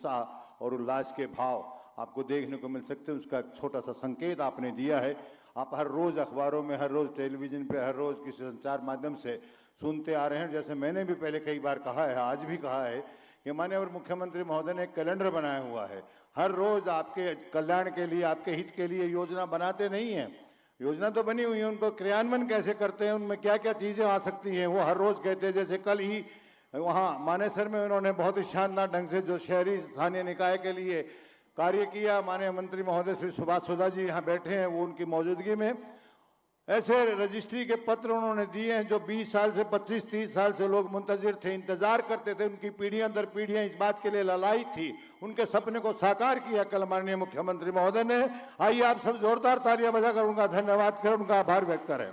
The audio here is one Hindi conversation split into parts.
उत्साह और उल्लास के भाव आपको देखने को मिल सकते हैं। उसका एक छोटा सा संकेत आपने दिया है। आप हर रोज अखबारों में, हर रोज टेलीविजन पे, हर रोज किसी संचार माध्यम से सुनते आ रहे हैं। जैसे मैंने भी पहले कई बार कहा है, आज भी कहा है कि माननीय मुख्यमंत्री महोदय ने एक कैलेंडर बनाया हुआ है। हर रोज आपके कल्याण के लिए, आपके हित के लिए योजना बनाते नहीं हैं। योजना तो बनी हुई है, उनको क्रियान्वयन कैसे करते हैं, उनमें क्या क्या चीजें आ सकती हैं, वो हर रोज कहते हैं। जैसे कल ही वहाँ मानेसर में उन्होंने बहुत ही शानदार ढंग से जो शहरी स्थानीय निकाय के लिए कार्य किया, माननीय मंत्री महोदय श्री सुभाष सुधा जी यहाँ बैठे हैं, वो उनकी मौजूदगी में ऐसे रजिस्ट्री के पत्र उन्होंने दिए हैं जो 20 साल से 25-30 साल से लोग मुंतजिर थे, इंतजार करते थे। उनकी पीढ़ियां दर पीढ़ियां इस बात के लिए ललायित थी। उनके सपने को साकार किया कल माननीय मुख्यमंत्री महोदय ने। आइए आप सब जोरदार तालियां बजाकर उनका धन्यवाद करें, उनका आभार व्यक्त करें।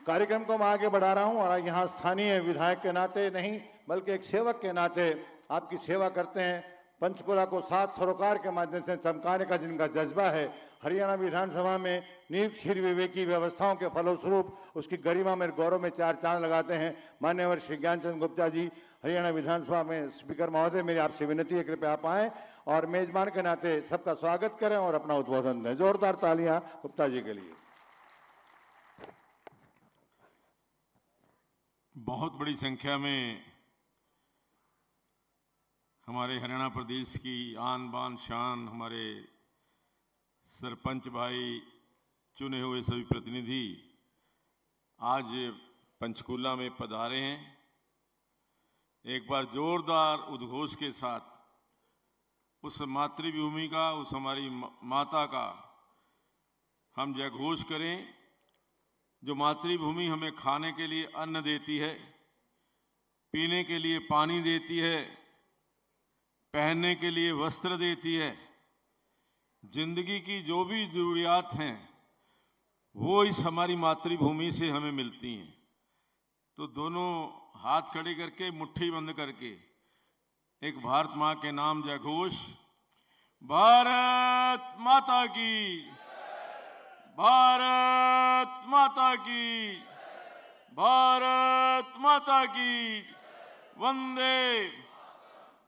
कार्यक्रम को मैं आगे बढ़ा रहा हूं और यहाँ स्थानीय विधायक के नाते नहीं बल्कि एक सेवक के नाते आपकी सेवा करते हैं। पंचकुला को 7 सरोकार के माध्यम से चमकाने का जिनका जज्बा है, हरियाणा विधानसभा में नियुक्त श्री विवेकी व्यवस्थाओं के फलस्वरूप उसकी गरिमा में, गौरव में 4 चांद लगाते हैं मान्यवर श्री ज्ञानचंद गुप्ता जी, हरियाणा विधानसभा में स्पीकर महोदय। मेरी आपसे विनती है कृपया आप आएँ और मेजबान के नाते सबका स्वागत करें और अपना उद्बोधन दें। जोरदार तालियां गुप्ता जी के लिए। बहुत बड़ी संख्या में हमारे हरियाणा प्रदेश की आन बान शान हमारे सरपंच भाई, चुने हुए सभी प्रतिनिधि आज पंचकूला में पधारे हैं। एक बार जोरदार उद्घोष के साथ उस मातृभूमि का, उस हमारी माता का हम जयघोष करें जो मातृभूमि हमें खाने के लिए अन्न देती है, पीने के लिए पानी देती है, पहनने के लिए वस्त्र देती है। जिंदगी की जो भी जरूरियात हैं वो इस हमारी मातृभूमि से हमें मिलती हैं। तो दोनों हाथ खड़े करके, मुट्ठी बंद करके एक भारत माँ के नाम जयघोष। भारत माता की, भारत माता की, भारत माता की, वंदे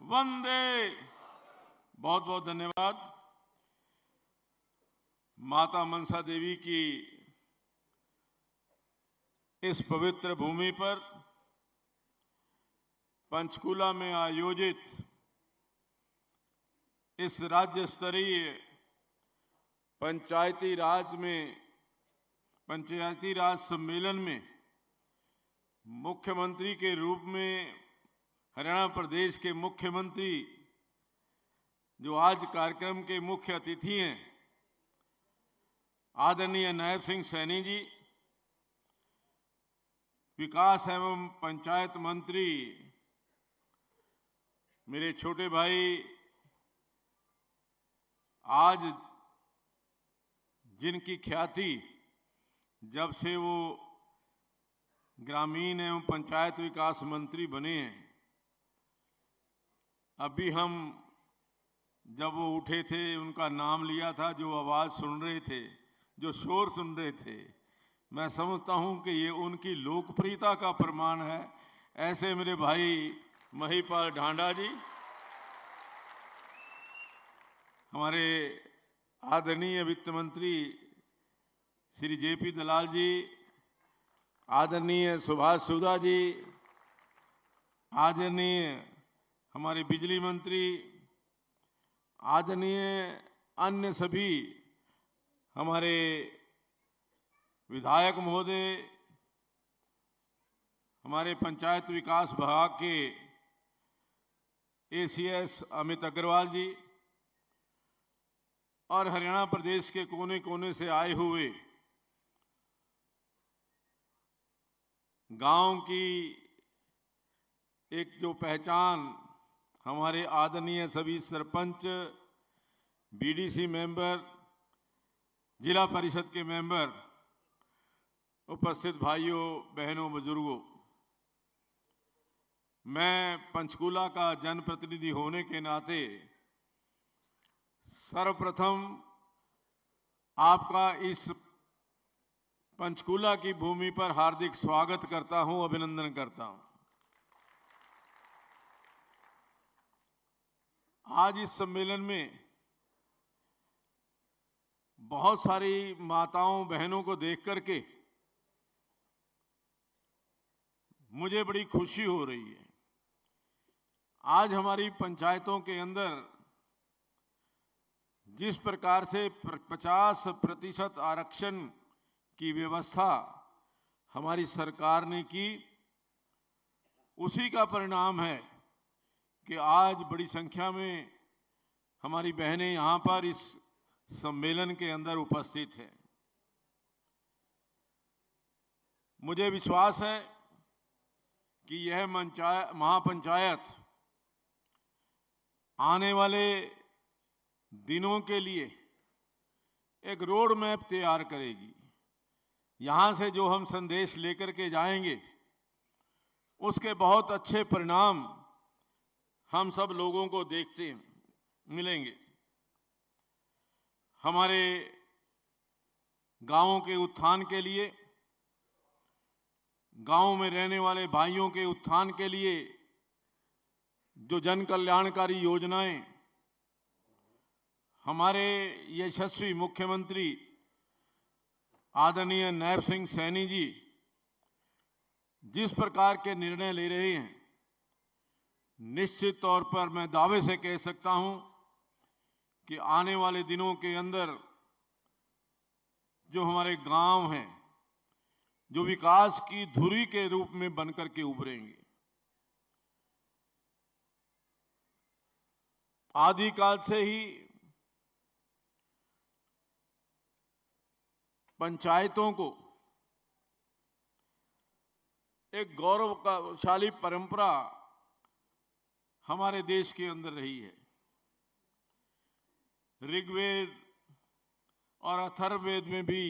वंदे। बहुत बहुत धन्यवाद। माता मनसा देवी की इस पवित्र भूमि पर पंचकूला में आयोजित इस राज्य स्तरीय पंचायती राज सम्मेलन में मुख्यमंत्री के रूप में हरियाणा प्रदेश के मुख्यमंत्री जो आज कार्यक्रम के मुख्य अतिथि हैं, आदरणीय नायब सिंह सैनी जी, विकास एवं पंचायत मंत्री मेरे छोटे भाई, आज जिनकी ख्याति जब से वो ग्रामीण एवं पंचायत विकास मंत्री बने हैं, अभी हम जब वो उठे थे उनका नाम लिया था, जो आवाज़ सुन रहे थे, जो शोर सुन रहे थे, मैं समझता हूं कि ये उनकी लोकप्रियता का प्रमाण है। ऐसे मेरे भाई महिपाल ढांडा जी, हमारे आदरणीय वित्त मंत्री श्री जेपी दलाल जी, आदरणीय सुभाष सुधा जी, आदरणीय हमारे बिजली मंत्री, आदरणीय अन्य सभी हमारे विधायक महोदय, हमारे पंचायत विकास विभाग के एसीएस अमित अग्रवाल जी और हरियाणा प्रदेश के कोने कोने से आए हुए गांव की एक जो पहचान हमारे आदरणीय सभी सरपंच, बीडीसी मेंबर, जिला परिषद के मेंबर, उपस्थित भाइयों, बहनों, बुजुर्गों, मैं पंचकूला का जनप्रतिनिधि होने के नाते सर्वप्रथम आपका इस पंचकूला की भूमि पर हार्दिक स्वागत करता हूं, अभिनंदन करता हूं। आज इस सम्मेलन में बहुत सारी माताओं बहनों को देख करके मुझे बड़ी खुशी हो रही है। आज हमारी पंचायतों के अंदर जिस प्रकार से 50% आरक्षण की व्यवस्था हमारी सरकार ने की, उसी का परिणाम है कि आज बड़ी संख्या में हमारी बहनें यहाँ पर इस सम्मेलन के अंदर उपस्थित हैं। मुझे विश्वास है कि यह महापंचायत आने वाले दिनों के लिए एक रोड मैप तैयार करेगी। यहाँ से जो हम संदेश लेकर के जाएंगे उसके बहुत अच्छे परिणाम हम सब लोगों को देखते मिलेंगे। हमारे गांवों के उत्थान के लिए, गांव में रहने वाले भाइयों के उत्थान के लिए जो जन कल्याणकारी योजनाएं हमारे यशस्वी मुख्यमंत्री आदरणीय नायब सिंह सैनी जी जिस प्रकार के निर्णय ले रहे हैं, निश्चित तौर पर मैं दावे से कह सकता हूं कि आने वाले दिनों के अंदर जो हमारे गांव हैं, जो विकास की धुरी के रूप में बनकर के उभरेंगे। आदिकाल से ही पंचायतों को एक गौरवशाली परंपरा हमारे देश के अंदर रही है। ऋग्वेद और अथर्ववेद में भी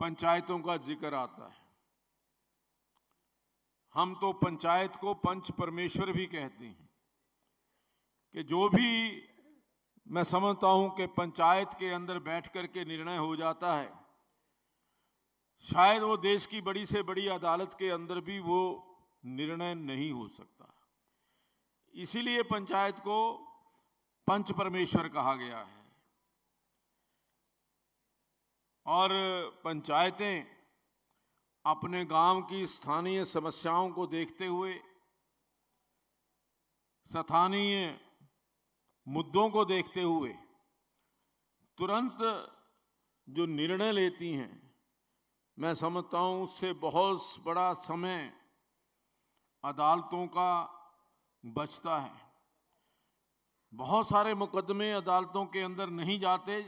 पंचायतों का जिक्र आता है। हम तो पंचायत को पंच परमेश्वर भी कहते हैं कि जो भी मैं समझता हूं कि पंचायत के अंदर बैठ करके निर्णय हो जाता है, शायद वो देश की बड़ी से बड़ी अदालत के अंदर भी वो निर्णय नहीं हो सकता। इसीलिए पंचायत को पंच परमेश्वर कहा गया है। और पंचायतें अपने गांव की स्थानीय समस्याओं को देखते हुए, स्थानीय मुद्दों को देखते हुए तुरंत जो निर्णय लेती हैं, मैं समझता हूं उससे बहुत बड़ा समय अदालतों का बचता है। बहुत सारे मुकदमे अदालतों के अंदर नहीं जाते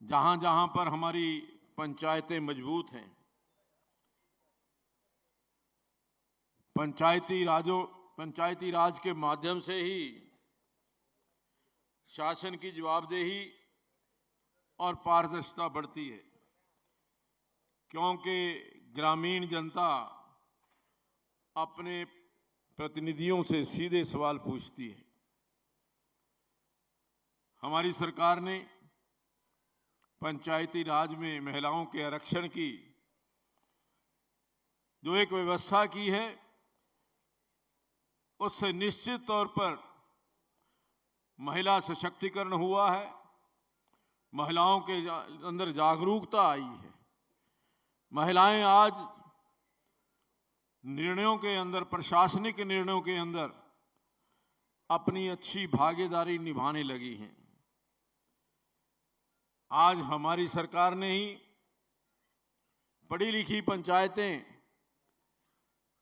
जहां जहां पर हमारी पंचायतें मजबूत हैं। पंचायती राज के माध्यम से ही शासन की जवाबदेही और पारदर्शिता बढ़ती है, क्योंकि ग्रामीण जनता अपने प्रतिनिधियों से सीधे सवाल पूछती है। हमारी सरकार ने पंचायती राज में महिलाओं के आरक्षण की जो एक व्यवस्था की है, उससे निश्चित तौर पर महिला सशक्तिकरण हुआ है, महिलाओं के अंदर जागरूकता आई है। महिलाएं आज निर्णयों के अंदर, प्रशासनिक निर्णयों के अंदर अपनी अच्छी भागीदारी निभाने लगी हैं। आज हमारी सरकार ने ही पढ़ी लिखी पंचायतें,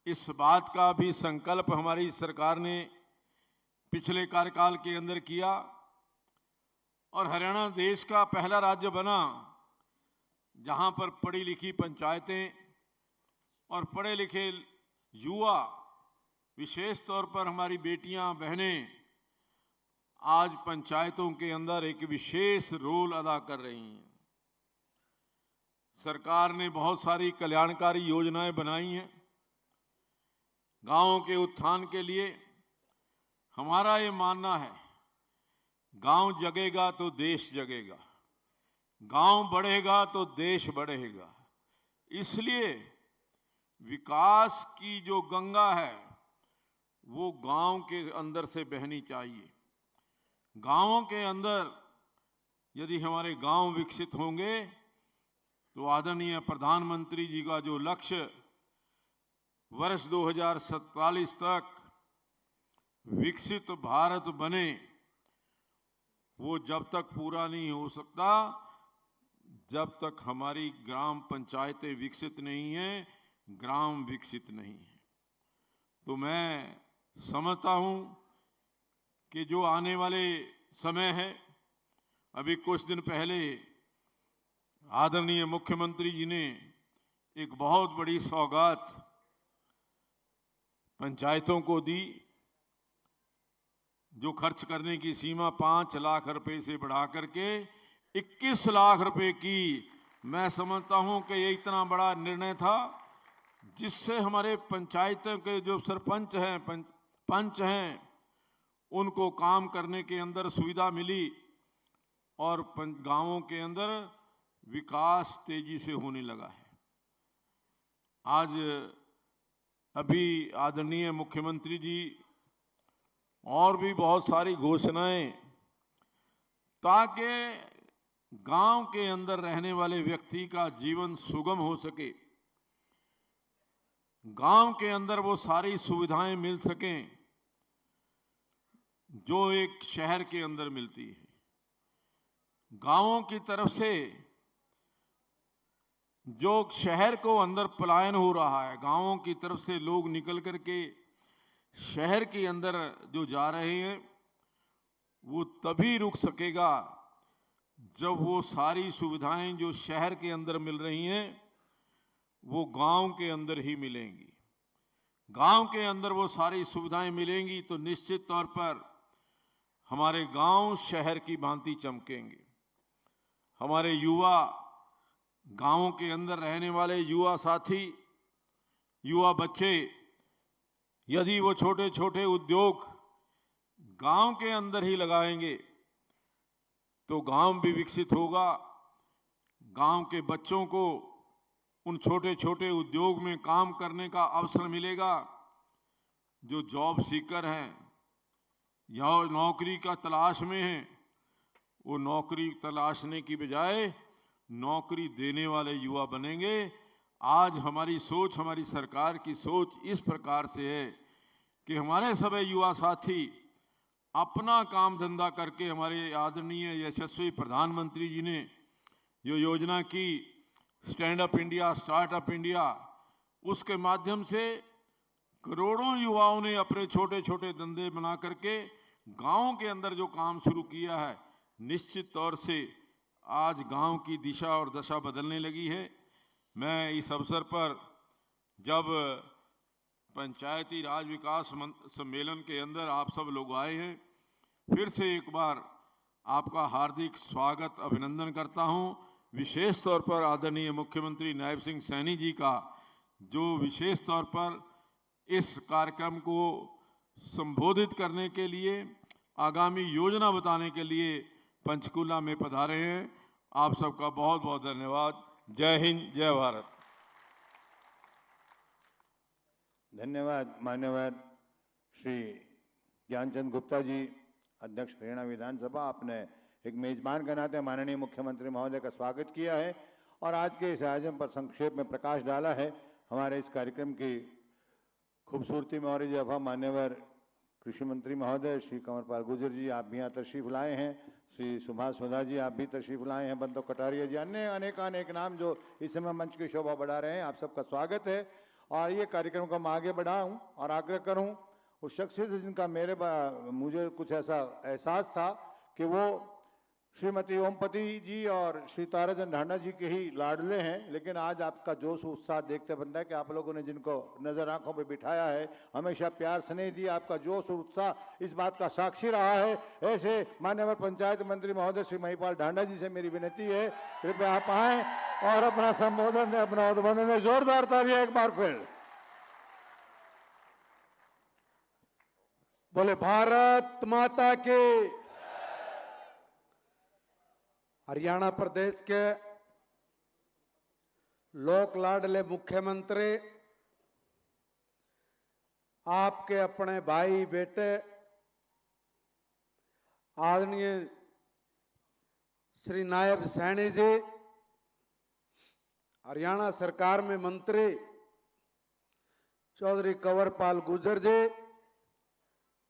इस बात का भी संकल्प हमारी सरकार ने पिछले कार्यकाल के अंदर किया और हरियाणा देश का पहला राज्य बना जहां पर पढ़ी लिखी पंचायतें और पढ़े लिखे युवा, विशेष तौर पर हमारी बेटियां बहनें, आज पंचायतों के अंदर एक विशेष रोल अदा कर रही हैं। सरकार ने बहुत सारी कल्याणकारी योजनाएं बनाई हैं गांवों के उत्थान के लिए। हमारा ये मानना है, गांव जगेगा तो देश जगेगा, गांव बढ़ेगा तो देश बढ़ेगा। इसलिए विकास की जो गंगा है वो गांव के अंदर से बहनी चाहिए। गांवों के अंदर यदि हमारे गांव विकसित होंगे तो आदरणीय प्रधानमंत्री जी का जो लक्ष्य वर्ष 2047 तक विकसित भारत बने, वो जब तक पूरा नहीं हो सकता जब तक हमारी ग्राम पंचायतें विकसित नहीं हैं, ग्राम विकसित नहीं है। तो मैं समझता हूं कि जो आने वाले समय है, अभी कुछ दिन पहले आदरणीय मुख्यमंत्री जी ने एक बहुत बड़ी सौगात पंचायतों को दी, जो खर्च करने की सीमा 5 लाख रुपए से बढ़ा करके 21 लाख रुपए की। मैं समझता हूं कि ये इतना बड़ा निर्णय था जिससे हमारे पंचायतों के जो सरपंच हैं, पंच हैं, उनको काम करने के अंदर सुविधा मिली और गांवों के अंदर विकास तेजी से होने लगा है। आज अभी आदरणीय मुख्यमंत्री जी और भी बहुत सारी घोषणाएं, ताकि गांव के अंदर रहने वाले व्यक्ति का जीवन सुगम हो सके, गांव के अंदर वो सारी सुविधाएं मिल सकें जो एक शहर के अंदर मिलती है। गांवों की तरफ से जो शहर को अंदर पलायन हो रहा है, गांवों की तरफ से लोग निकल करके शहर के अंदर जो जा रहे हैं, वो तभी रुक सकेगा जब वो सारी सुविधाएं जो शहर के अंदर मिल रही हैं वो गांव के अंदर ही मिलेंगी। गांव के अंदर वो सारी सुविधाएं मिलेंगी तो निश्चित तौर पर हमारे गांव शहर की भांति चमकेंगे। हमारे युवा, गांवों के अंदर रहने वाले युवा साथी, युवा बच्चे, यदि वो छोटे छोटे उद्योग गांव के अंदर ही लगाएंगे तो गांव भी विकसित होगा। गांव के बच्चों को उन छोटे छोटे उद्योग में काम करने का अवसर मिलेगा। जो जॉब सीकर हैं या नौकरी का तलाश में हैं, वो नौकरी तलाशने की बजाय नौकरी देने वाले युवा बनेंगे। आज हमारी सोच, हमारी सरकार की सोच इस प्रकार से है कि हमारे सभी युवा साथी अपना काम धंधा करके, हमारे आदरणीय यशस्वी प्रधानमंत्री जी ने जो योजना की stand up India, startup India, उसके माध्यम से करोड़ों युवाओं ने अपने छोटे छोटे धंधे बना करके गांव के अंदर जो काम शुरू किया है, निश्चित तौर से आज गांव की दिशा और दशा बदलने लगी है। मैं इस अवसर पर जब पंचायती राज विकास सम्मेलन के अंदर आप सब लोग आए हैं, फिर से एक बार आपका हार्दिक स्वागत, अभिनंदन करता हूं। विशेष तौर पर आदरणीय मुख्यमंत्री नायब सिंह सैनी जी का, जो विशेष तौर पर इस कार्यक्रम को संबोधित करने के लिए, आगामी योजना बताने के लिए पंचकूला में पधारे हैं। आप सबका बहुत बहुत धन्यवाद। जय हिंद, जय भारत। धन्यवाद मान्यवर श्री ज्ञानचंद गुप्ता जी, अध्यक्ष हरियाणा विधानसभा। आपने एक मेजबान के नाते माननीय मुख्यमंत्री महोदय का स्वागत किया है और आज के इस आयोजन पर संक्षेप में प्रकाश डाला है। हमारे इस कार्यक्रम की खूबसूरती में और इजाफा मान्यवर कृषि मंत्री महोदय श्री कंवरपाल गुर्जर जी, आप भी यहाँ तशरीफ लाए हैं। श्री सुभाष सोधा जी, आप भी तशरीफ लाए हैं। बंदो कटारिया जी, अन्य अनेक नाम जो इस समय मंच की शोभा बढ़ा रहे हैं, आप सबका स्वागत है। और ये कार्यक्रम को मैं आगे बढ़ाऊं और आग्रह करूं उस शख्सियत से जिनका मुझे कुछ ऐसा एहसास था कि वो श्रीमती ओमपति जी और श्री ताराचंद ढांडा जी के ही लाडले हैं, लेकिन आज आपका जोश उत्साह देखते बनता है कि आप लोगों ने जिनको नजर आंखों पे बिठाया है, हमेशा प्यार स्नेह दिया, आपका जोश और उत्साह इस बात का साक्षी रहा है। ऐसे माननीय पंचायत मंत्री महोदय श्री महिपाल ढांडा जी से मेरी विनती है, कृपया आप आए और अपना संबोधन दें, अपना उद्बोधन दें। जोरदार तालियां एक बार फिर। बोले भारत माता के। हरियाणा प्रदेश के लोक लाडले मुख्यमंत्री आपके अपने भाई बेटे आदरणीय श्री नायब सैनी जी, हरियाणा सरकार में मंत्री चौधरी कंवरपाल गुर्जर जी,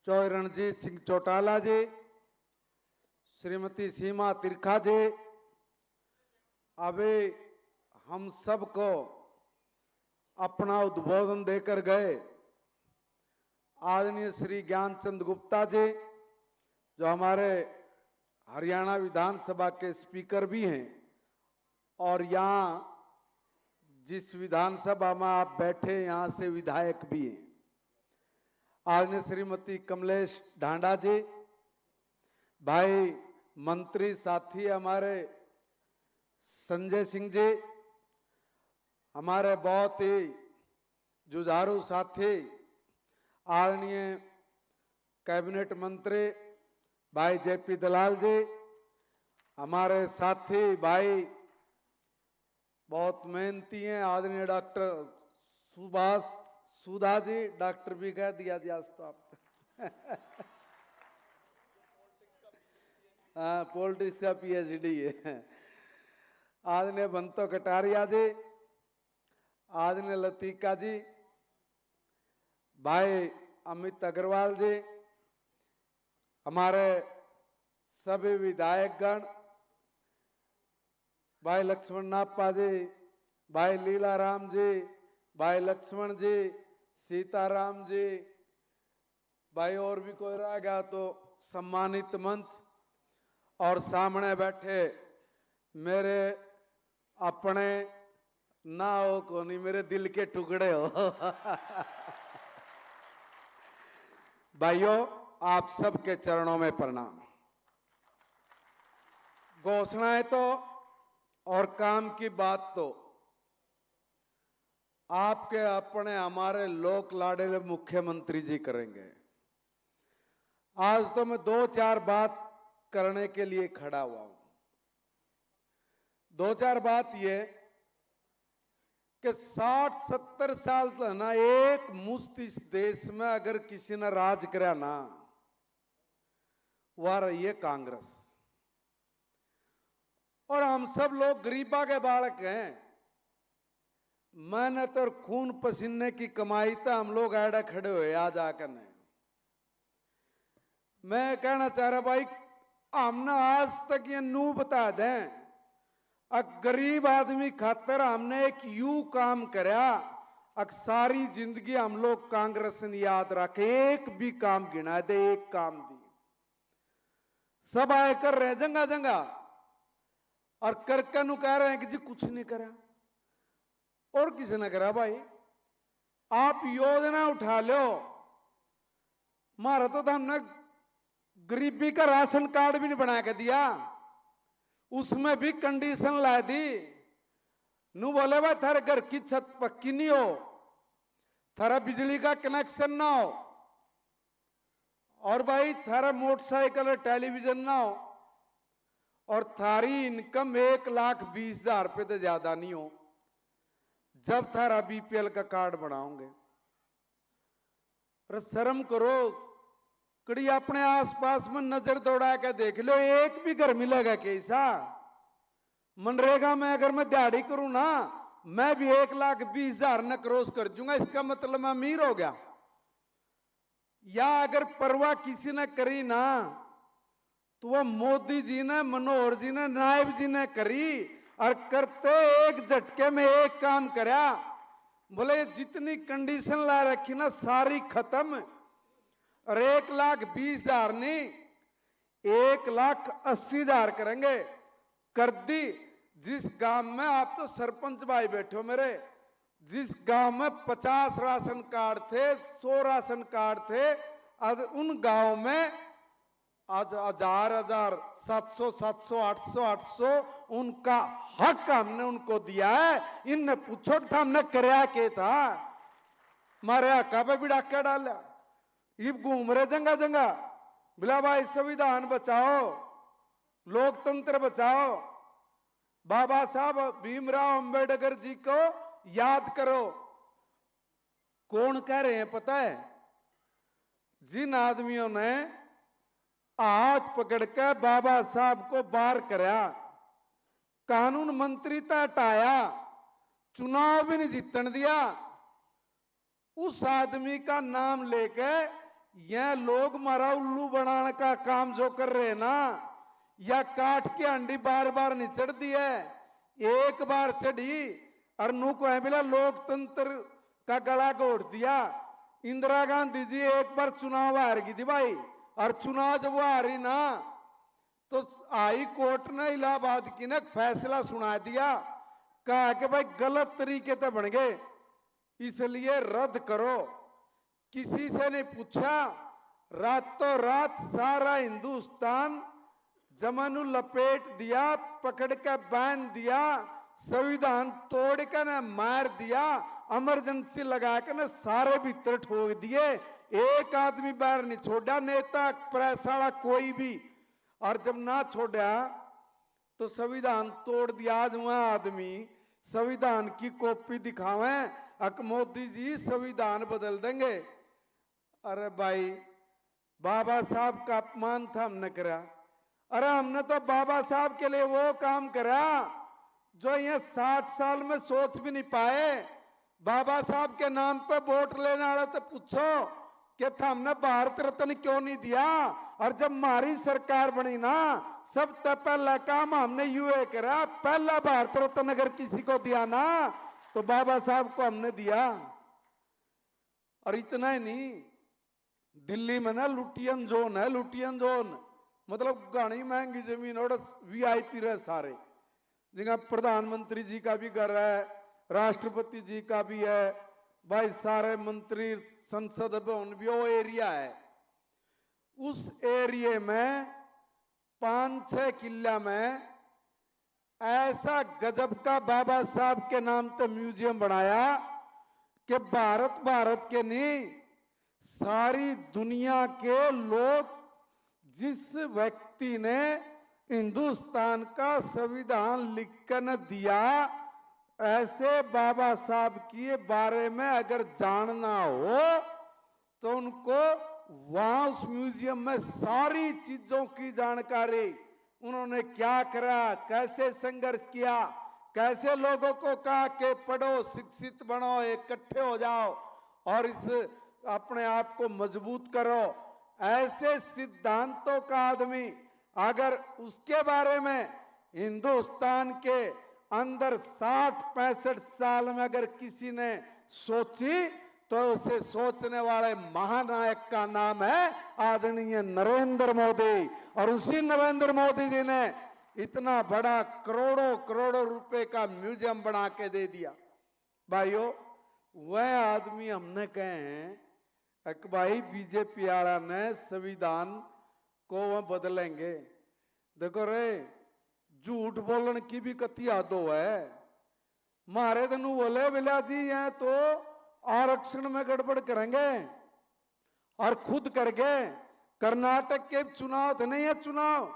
चौधरी रणजीत सिंह चौटाला जी, श्रीमती सीमा तिरखा जी, अभी हम सबको अपना उद्बोधन देकर गए आदरणीय श्री ज्ञानचंद गुप्ता जी, जो हमारे हरियाणा विधानसभा के स्पीकर भी हैं और यहाँ जिस विधानसभा में आप बैठे यहाँ से विधायक भी हैं, आदरणीय श्रीमती कमलेश ढांडा जी, भाई मंत्री साथी हमारे संजय सिंह जी, हमारे बहुत ही जुझारू साथी आदरणीय कैबिनेट मंत्री भाई जेपी दलाल जी, हमारे साथी भाई बहुत मेहनती हैं आदरणीय डॉक्टर सुभाष सुधा जी, डॉक्टर भी कह दिया जी आज तो आप हाँ, पॉलिटिक्स का पीएचडी है। आदरणीय बंतो कटारिया जी, आदरणीय लतीका जी, भाई अमित अग्रवाल जी, हमारे सभी विधायकगण, भाई लक्ष्मण नापा जी, भाई लीलाराम जी, भाई लक्ष्मण जी, सीताराम जी, भाई और भी कोई रह गया तो सम्मानित मंच और सामने बैठे मेरे अपने ना हो को नहीं, मेरे दिल के टुकड़े हो भाइयों, आप सबके चरणों में प्रणाम। घोषणाएं तो और काम की बात तो आपके अपने हमारे लोक लाडले मुख्यमंत्री जी करेंगे। आज तो मैं 2-4 बात करने के लिए खड़ा हुआ हूं। 2-4 बात ये कि 60-70 साल तो ना एक मुश्त इस देश में अगर किसी ने राज करा ना, वह रही है कांग्रेस। और हम सब लोग गरीबा के बालक हैं, मेहनत और खून पसीने की कमाई तो हम लोग ऐडा खड़े हुए आज आकर नहीं। मैं कहना चाह रहा भाई, हमने आज तक ये नू बता दें, गरीब आदमी खातर हमने एक यू काम करया, सारी जिंदगी हम लोग कांग्रेस ने याद रखे, एक भी काम गिना दे, एक काम भी सब आए कर रहे जंगा जंगा और करके नु कह रहे हैं कि जी कुछ नहीं करा। और किसी ने करा भाई, आप योजना उठा लो, मारा तो हमने गरीबी का राशन कार्ड भी नहीं बना के दिया, उसमें भी कंडीशन ला दी। नु बोले भाई थारे घर की छत पक्की नहीं हो, थारा बिजली का कनेक्शन ना हो, और भाई थारा मोटरसाइकिल और टेलीविजन ना हो, और थारी इनकम 1,20,000 रुपए से ज्यादा नहीं हो, जब थारा बीपीएल का कार्ड बनाओगे। अरे शर्म करो, कड़ी अपने आसपास में नजर दौड़ा के देख लो, एक भी घर मिलेगा कैसा? मनरेगा में अगर मैं दिहाड़ी करूं ना, मैं भी 1,20,000 न क्रॉस कर दूंगा, इसका मतलब मैं अमीर हो गया। या अगर परवाह किसी ने करी ना, तो वह मोदी जी ने, मनोहर जी ने, नायब जी ने करी, और करते एक झटके में एक काम करया। बोले जितनी कंडीशन ला रखी ना सारी खत्म, और 1,20,000 नहीं 1,80,000 करेंगे, कर दी। जिस गांव में, आप तो सरपंच भाई बैठे हो मेरे, जिस गांव में 50 राशन कार्ड थे, 100 राशन कार्ड थे, आज उन गांव में आज 1,000, 700, 700, 800 उनका हक हमने उनको दिया है। इनने पूछो कि था हमने करया के था, मारे हका पे भी डाका डाला, ये घूम रहे जंगा जंगा। बिला भाई संविधान बचाओ, लोकतंत्र बचाओ, बाबा साहब भीमराव अंबेडकर जी को याद करो। कौन कह रहे हैं पता है? जिन आदमियों ने हाथ पकड़ के बाबा साहब को बाहर कराया, कानून मंत्रिता हटाया, चुनाव भी नहीं जीतन दिया, उस आदमी का नाम लेके यह लोग मारा उल्लू बनाने का काम जो कर रहे ना, या काट के अंडी बार बार नहीं चढ़ दी है, एक बार चढ़ी और नू को बिला लोकतंत्र का गला घोट दिया। इंदिरा गांधी जी एक बार चुनाव हार गई थी भाई, और चुनाव जब वो हारी ना तो हाई कोर्ट ने इलाहाबाद की ने फैसला सुना दिया, कहा कि भाई गलत तरीके से बन गए, इसलिए रद्द करो। किसी से नहीं पूछा, रातों रात सारा हिंदुस्तान जमानू लपेट दिया, पकड़ के बांध दिया, संविधान तोड़ के ना मार दिया, इमरजेंसी लगा के ना सारे भीतर ठोक दिए, एक आदमी बाहर नहीं छोड़ा, नेता प्रेस वाला कोई भी। और जब ना छोड़ा तो संविधान तोड़ दिया। आज वह आदमी संविधान की कॉपी दिखावे, अक मोदी जी संविधान बदल देंगे। अरे भाई, बाबा साहब का अपमान था हमने करा। अरे हमने तो बाबा साहब के लिए वो काम करा जो ये 60 साल में सोच भी नहीं पाए। बाबा साहब के नाम पे वोट लेने वाले तो पूछो कि हमने भारत रत्न क्यों नहीं दिया, और जब हमारी सरकार बनी ना, सबसे पहला काम हमने यूए करा, पहला भारत रत्न अगर किसी को दिया ना तो बाबा साहब को हमने दिया। और इतना ही नहीं, दिल्ली में ना लुटियन जोन है, लुटियन जोन मतलब घनी महंगी जमीन और वीआईपी रहे सारे, जिनका प्रधानमंत्री जी का भी घर है, राष्ट्रपति जी का भी है भाई, सारे मंत्री संसद भवन भी वो एरिया है। उस एरिया में 5-6 किला में ऐसा गजब का बाबा साहब के नाम पे म्यूजियम बनाया कि भारत के नहीं, सारी दुनिया के लोग, जिस व्यक्ति ने हिंदुस्तान का संविधान लिखकर न दिया, ऐसे बाबा साहब के बारे में अगर जानना हो तो उनको वहां उस म्यूजियम में सारी चीजों की जानकारी, उन्होंने क्या करा, कैसे संघर्ष किया, कैसे लोगों को कहा कि पढ़ो, शिक्षित बनो, इकट्ठे हो जाओ और इस अपने आप को मजबूत करो, ऐसे सिद्धांतों का आदमी अगर उसके बारे में हिंदुस्तान के अंदर 60-65 साल में अगर किसी ने सोची तो उसे सोचने वाले महानायक का नाम है आदरणीय नरेंद्र मोदी। और उसी नरेंद्र मोदी जी ने इतना बड़ा करोड़ों करोड़ों रुपए का म्यूजियम बना के दे दिया। भाइयों, वह आदमी हमने कहे हैं कि भाई बीजेपी वाला ने संविधान को वह बदलेंगे। देखो रे, झूठ बोलने की भी कति आदो है। मारे तनु बोले बिला जी हैं तो आरक्षण में गड़बड़ करेंगे और खुद करके। कर्नाटक के चुनाव तो नहीं है, चुनाव,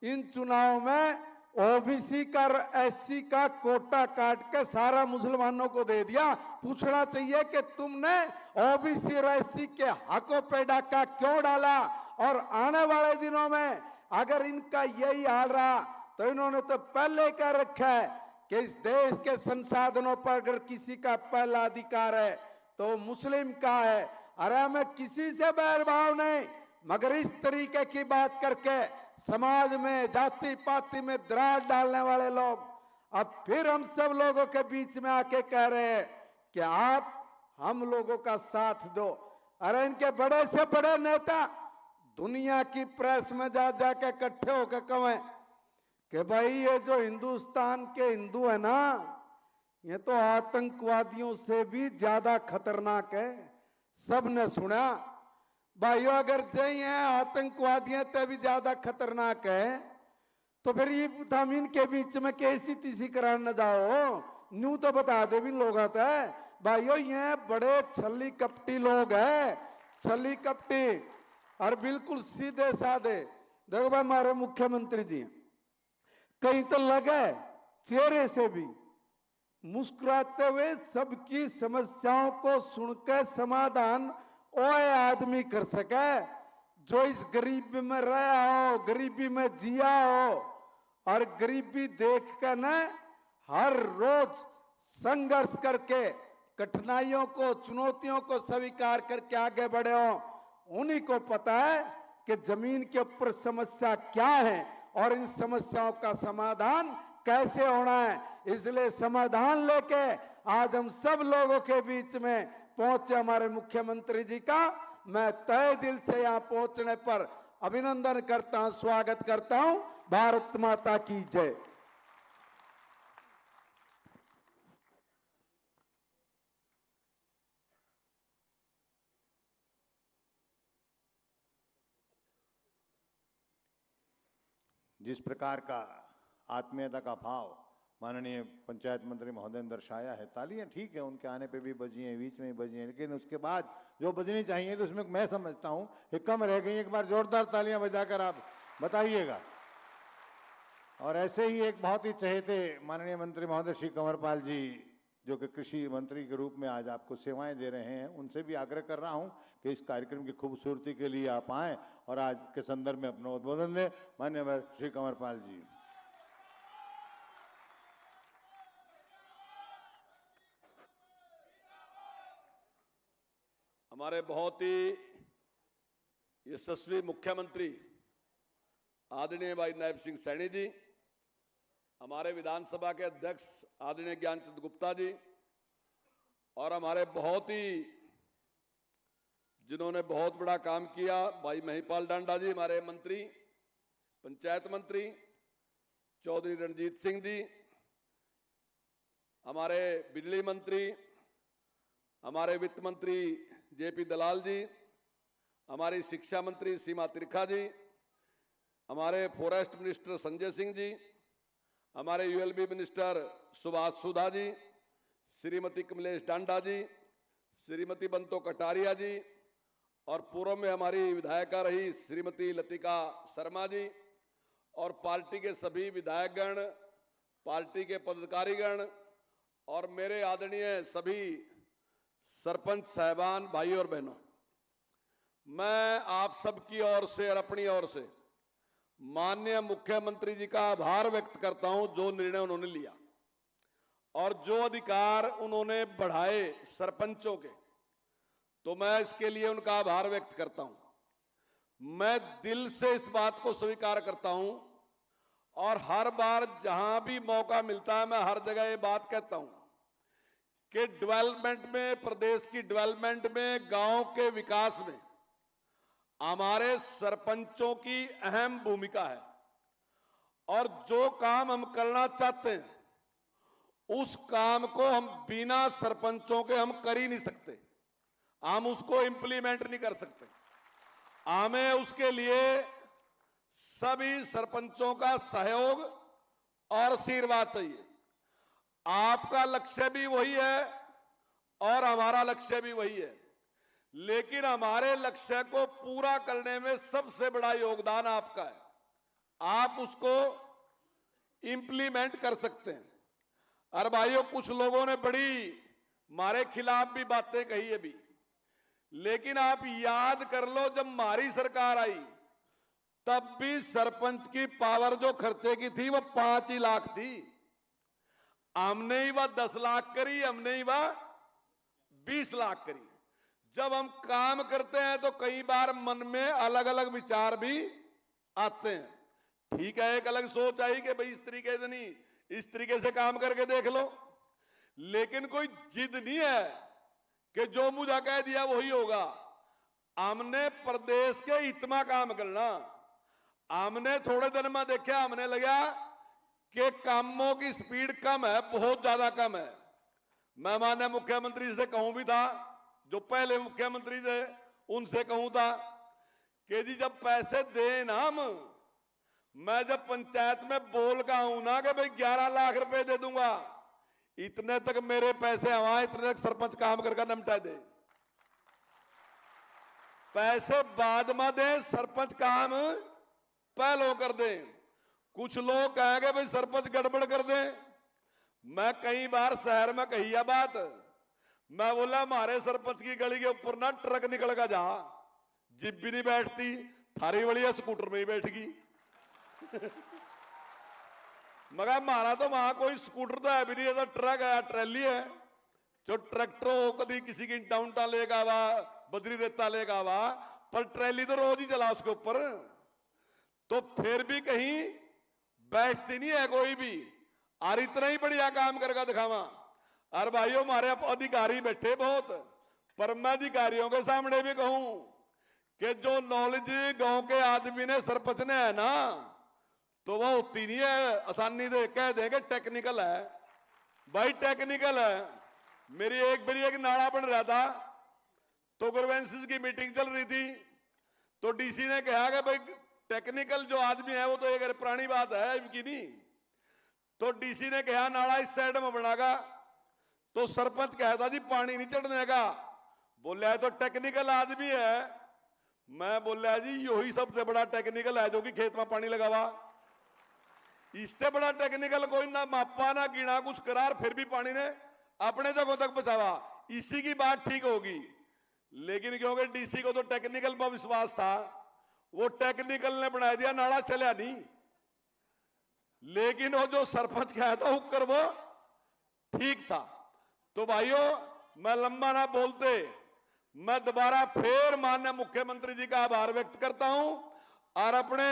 इन चुनाव में ओबीसी का एससी का कोटा काट के सारा मुसलमानों को दे दिया। पूछना चाहिए कि तुमने ओबीसी और एससी के हकों पे डाका क्यों डाला, और आने वाले दिनों में अगर इनका यही हाल रहा तो इन्होंने तो पहले कह रखा है कि इस देश के संसाधनों पर अगर किसी का पहला अधिकार है तो मुस्लिम का है। अरे हमें किसी से बैरभाव नहीं, मगर इस तरीके की बात करके समाज में जाति पाति में दरार डालने वाले लोग अब फिर हम सब लोगों के बीच में आके कह रहे हैं कि आप हम लोगों का साथ दो। अरे इनके बड़े से बड़े नेता दुनिया की प्रेस में जा जाके इकट्ठे होकर कहें कि भाई ये जो हिंदुस्तान के हिंदू है ना, ये तो आतंकवादियों से भी ज्यादा खतरनाक है। सबने सुना भाइयों, अगर जय है आतंकवादियों से भी ज्यादा खतरनाक है तो फिर ये तमीन के बीच में कैसी तीसी कराने जाओ, न्यू तो बता दे भी लोग आता है। भाइयों, ये बड़े छली कपटी लोग हैं, छली कपटी और बिल्कुल सीधे साधे। देखो भाई, हमारे मुख्यमंत्री जी कहीं तो लगे चेहरे से भी मुस्कुराते हुए सबकी समस्याओं को सुनकर समाधान ओए आदमी कर सके जो इस गरीबी में रहा हो, गरीबी में जिया हो और गरीबी देख कर न हर रोज संघर्ष करके कठिनाइयों को, चुनौतियों को स्वीकार करके आगे बढ़े हो, उन्हीं को पता है कि जमीन के ऊपर समस्या क्या है और इन समस्याओं का समाधान कैसे होना है। इसलिए समाधान लेके आज हम सब लोगों के बीच में पहुंचे हमारे मुख्यमंत्री जी का मैं तहे दिल से यहां पहुंचने पर अभिनंदन करता हूं, स्वागत करता हूं। भारत माता की जय। जिस प्रकार का आत्मीयता का भाव माननीय पंचायत मंत्री महोदय ने दर्शाया है, तालियां ठीक है उनके आने पे भी बजी हैं, बीच में ही बजी हैं, लेकिन उसके बाद जो बजनी चाहिए तो उसमें मैं समझता हूं कि कम रह गई। एक बार जोरदार तालियां बजाकर आप बताइएगा। और ऐसे ही एक बहुत ही चहेते माननीय मंत्री महोदय श्री कंवरपाल जी, जो कि कृषि मंत्री के रूप में आज आपको सेवाएं दे रहे हैं, उनसे भी आग्रह कर रहा हूं कि इस कार्यक्रम की खूबसूरती के लिए आप आएं और आज के संदर्भ में अपना उद्बोधन दें। माननीय श्री कंवरपाल जी। हमारे बहुत ही यशस्वी मुख्यमंत्री आदरणीय भाई नायब सिंह सैनी जी, हमारे विधानसभा के अध्यक्ष आदरणीय ज्ञानचंद गुप्ता जी, और हमारे बहुत ही जिन्होंने बहुत बड़ा काम किया भाई महिपाल डांडा जी, हमारे मंत्री पंचायत मंत्री चौधरी रणजीत सिंह जी, हमारे बिजली मंत्री, हमारे वित्त मंत्री जेपी दलाल जी, हमारी शिक्षा मंत्री सीमा त्रिखा जी, हमारे फॉरेस्ट मिनिस्टर संजय सिंह जी, हमारे यूएलबी मिनिस्टर सुभाष सुधा जी, श्रीमती कमलेश डांडा जी, श्रीमती बंतो कटारिया जी, और पूर्व में हमारी विधायिका रही श्रीमती लतिका शर्मा जी, और पार्टी के सभी विधायकगण, पार्टी के पदाधिकारीगण और मेरे आदरणीय सभी सरपंच साहबान, भाई और बहनों, मैं आप सबकी ओर से और अपनी ओर से माननीय मुख्यमंत्री जी का आभार व्यक्त करता हूं जो निर्णय उन्होंने लिया और जो अधिकार उन्होंने बढ़ाए सरपंचों के, तो मैं इसके लिए उनका आभार व्यक्त करता हूं। मैं दिल से इस बात को स्वीकार करता हूं और हर बार जहां भी मौका मिलता है मैं हर जगह ये बात कहता हूं कि डेवलपमेंट में, प्रदेश की डेवलपमेंट में, गांव के विकास में हमारे सरपंचों की अहम भूमिका है और जो काम हम करना चाहते हैं उस काम को हम बिना सरपंचों के हम कर ही नहीं सकते, हम उसको इंप्लीमेंट नहीं कर सकते। हमें उसके लिए सभी सरपंचों का सहयोग और आशीर्वाद चाहिए। आपका लक्ष्य भी वही है और हमारा लक्ष्य भी वही है, लेकिन हमारे लक्ष्य को पूरा करने में सबसे बड़ा योगदान आपका है। आप उसको इंप्लीमेंट कर सकते हैं। और भाइयों, कुछ लोगों ने बड़ी हमारे खिलाफ भी बातें कही है भी, लेकिन आप याद कर लो जब हमारी सरकार आई तब भी सरपंच की पावर जो खर्चे की थी वो 5 ही लाख थी। हमने ही वह 10 लाख करी, हमने ही वह 20 लाख करी। जब हम काम करते हैं तो कई बार मन में अलग अलग विचार भी आते हैं। ठीक है, एक अलग सोच आई कि भाई इस तरीके से नहीं, इस तरीके से काम करके देख लो, लेकिन कोई जिद नहीं है कि जो मुझे कह दिया वही होगा। हमने प्रदेश के इतना काम करना। हमने थोड़े दिन में देखा, हमने लगा कि कामों की स्पीड कम है, बहुत ज्यादा कम है। मैं माननीय मुख्यमंत्री से कहूं भी था, जो पहले मुख्यमंत्री थे उनसे कहूं था कि जी जब पैसे दें ना हम, मैं जब पंचायत में बोल का हूं ना कि भाई 11 लाख रुपए दे दूंगा, इतने तक मेरे पैसे हवा, इतने तक सरपंच काम करके निपटा दे। पैसे बाद में दे, सरपंच काम पहले कर दे। कुछ लोग कहेंगे भाई सरपंच गड़बड़ कर दे। मैं कई बार शहर में कही है बात, मैं बोला हमारे सरपंच की गली के ऊपर ना ट्रक निकल का जा, जिप भी नहीं बैठती, थारी वाली स्कूटर में ही बैठगी। मगर हमारा तो वहां कोई स्कूटर तो है भी नहीं, ऐसा ट्रक है, ट्रैली है, जो ट्रैक्टर हो कभी किसी की टाउन लेगा वा, बदरी रेता लेगा वा, पर ट्रैली तो रोज ही चला उसके ऊपर, तो फिर भी कहीं बैठती नहीं है कोई भी। और इतना ही बढ़िया काम करके दिखावा। और भाइयों हमारे अधिकारी बैठे बहुत, पर मैं अधिकारियों के सामने भी कहूं कि जो नॉलेज गांव के आदमी ने सरपंच ने है ना, तो वह होती नहीं है आसानी से कह देंगे टेक्निकल है। भाई टेक्निकल है। मेरी एक बारी एक नाला बन रहा था, तो ग्रीवेंसेस की मीटिंग चल रही थी, तो डीसी ने कहा कि भाई टेक्निकल जो आदमी है वो तो एक पुरानी बात है इनकी नहीं, तो डीसी ने कहा नाला इस साइड में बनागा, तो सरपंच कहता जी पानी नहीं चढ़ने का। बोला है तो टेक्निकल आदमी है। मैं बोला जी यही सबसे बड़ा टेक्निकल है जो कि खेत में पानी लगावा, इससे बड़ा टेक्निकल कोई ना मापा ना गिना कुछ करार, फिर भी पानी ने अपने जगहों तक पहुंचावा, इसी की बात ठीक होगी। लेकिन क्योंकि डीसी को तो टेक्निकल पर विश्वास था, वो टेक्निकल ने बना दिया, नाला चला नहीं। लेकिन वो जो सरपंच कहता हुक्कर वो ठीक था। तो भाइयों मैं लंबा ना बोलते, मैं दोबारा फिर माननीय मुख्यमंत्री जी का आभार व्यक्त करता हूं और अपने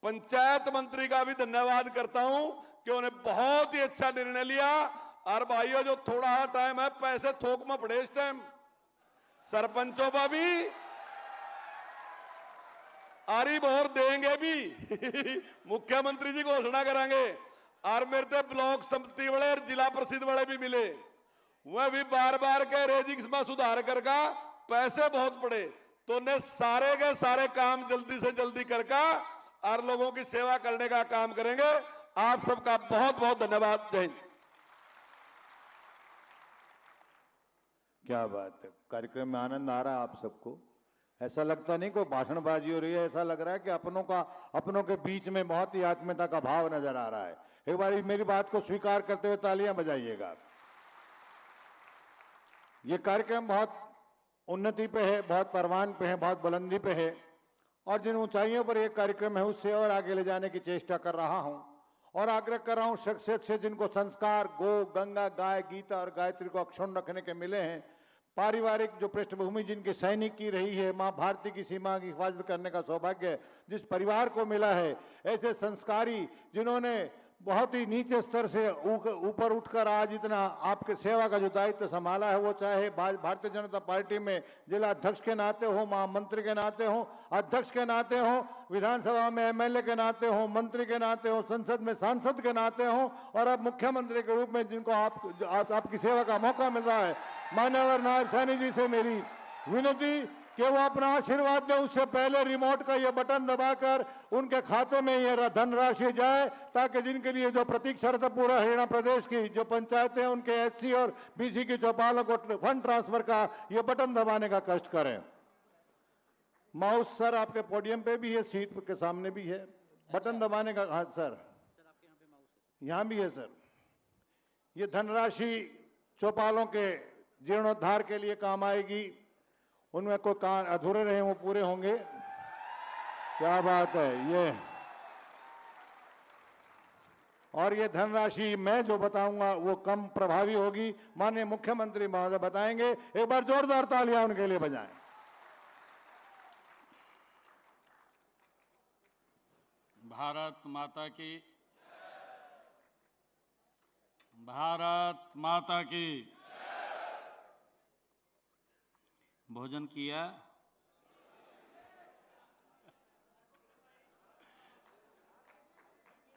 पंचायत मंत्री का भी धन्यवाद करता हूं कि उन्होंने बहुत ही अच्छा निर्णय लिया। और भाइयों जो थोड़ा टाइम है, पैसे थोक में पड़े इस टाइम सरपंचों पर भी, आरी बोर देंगे भी। मुख्यमंत्री जी घोषणा करेंगे। और मेरे से ब्लॉक समिति वाले और जिला परिषद वाले भी मिले, वह भी बार बार कह रहे जी इसमें सुधार करका, पैसे बहुत पड़े, तो उन्हें सारे के सारे काम जल्दी से जल्दी करका और लोगों की सेवा करने का काम करेंगे। आप सबका बहुत बहुत धन्यवाद। जय हिंद। क्या बात है, कार्यक्रम में आनंद आ रहा है आप सबको। ऐसा लगता नहीं कोई भाषणबाजी हो रही है, ऐसा लग रहा है कि अपनों के बीच में बहुत ही आत्मीयता का भाव नजर आ रहा है। एक बार मेरी बात को स्वीकार करते हुए तालियां बजाइएगा। ये कार्यक्रम बहुत उन्नति पे है, बहुत परवान पे है, बहुत बुलंदी पे है, और जिन ऊंचाइयों पर यह कार्यक्रम है उससे और आगे ले जाने की चेष्टा कर रहा हूं और आग्रह कर रहा हूं शख्सियत से जिनको संस्कार गो, गंगा, गाय, गीता और गायत्री को अक्षुण्ण रखने के मिले हैं, पारिवारिक जो पृष्ठभूमि जिनकी सैनिक की रही है, मां भारती की सीमा की हिफाजत करने का सौभाग्य जिस परिवार को मिला है, ऐसे संस्कारी जिन्होंने बहुत ही नीचे स्तर से ऊपर उठकर आज इतना आपके सेवा का जो दायित्व संभाला है, वो चाहे भारतीय जनता पार्टी में जिला अध्यक्ष के नाते हो, महामंत्री के नाते हो, अध्यक्ष के नाते हो, विधानसभा में एमएलए के नाते हो, मंत्री के नाते हो, संसद में सांसद के नाते हो, और अब मुख्यमंत्री के रूप में जिनको आपकी सेवा का मौका मिल रहा है, मान्यवर नायब सैनी जी से मेरी विनती कि वो अपना आशीर्वाद दे। उससे पहले रिमोट का ये बटन दबाकर उनके खातों में ये धनराशि जाए, ताकि जिनके लिए जो प्रतीक्षा रहता पूरा हरियाणा प्रदेश की जो पंचायतें हैं उनके एससी और बीसी की चौपालों को फंड ट्रांसफर का ये बटन दबाने का कष्ट करें। माउस सर आपके पोडियम पे भी है, सीट के सामने भी है, बटन दबाने का। हाँ सर, यहाँ भी है सर। ये धनराशि चौपालों के जीर्णोद्धार के लिए काम आएगी, उनमें कोई काम अधूरे रहे वो पूरे होंगे। क्या बात है ये। और ये धनराशि मैं जो बताऊंगा वो कम प्रभावी होगी, माननीय मुख्यमंत्री महोदय बताएंगे। एक बार जोरदार तालियां उनके लिए बजाएं। भारत माता की, भारत माता की। भोजन किया?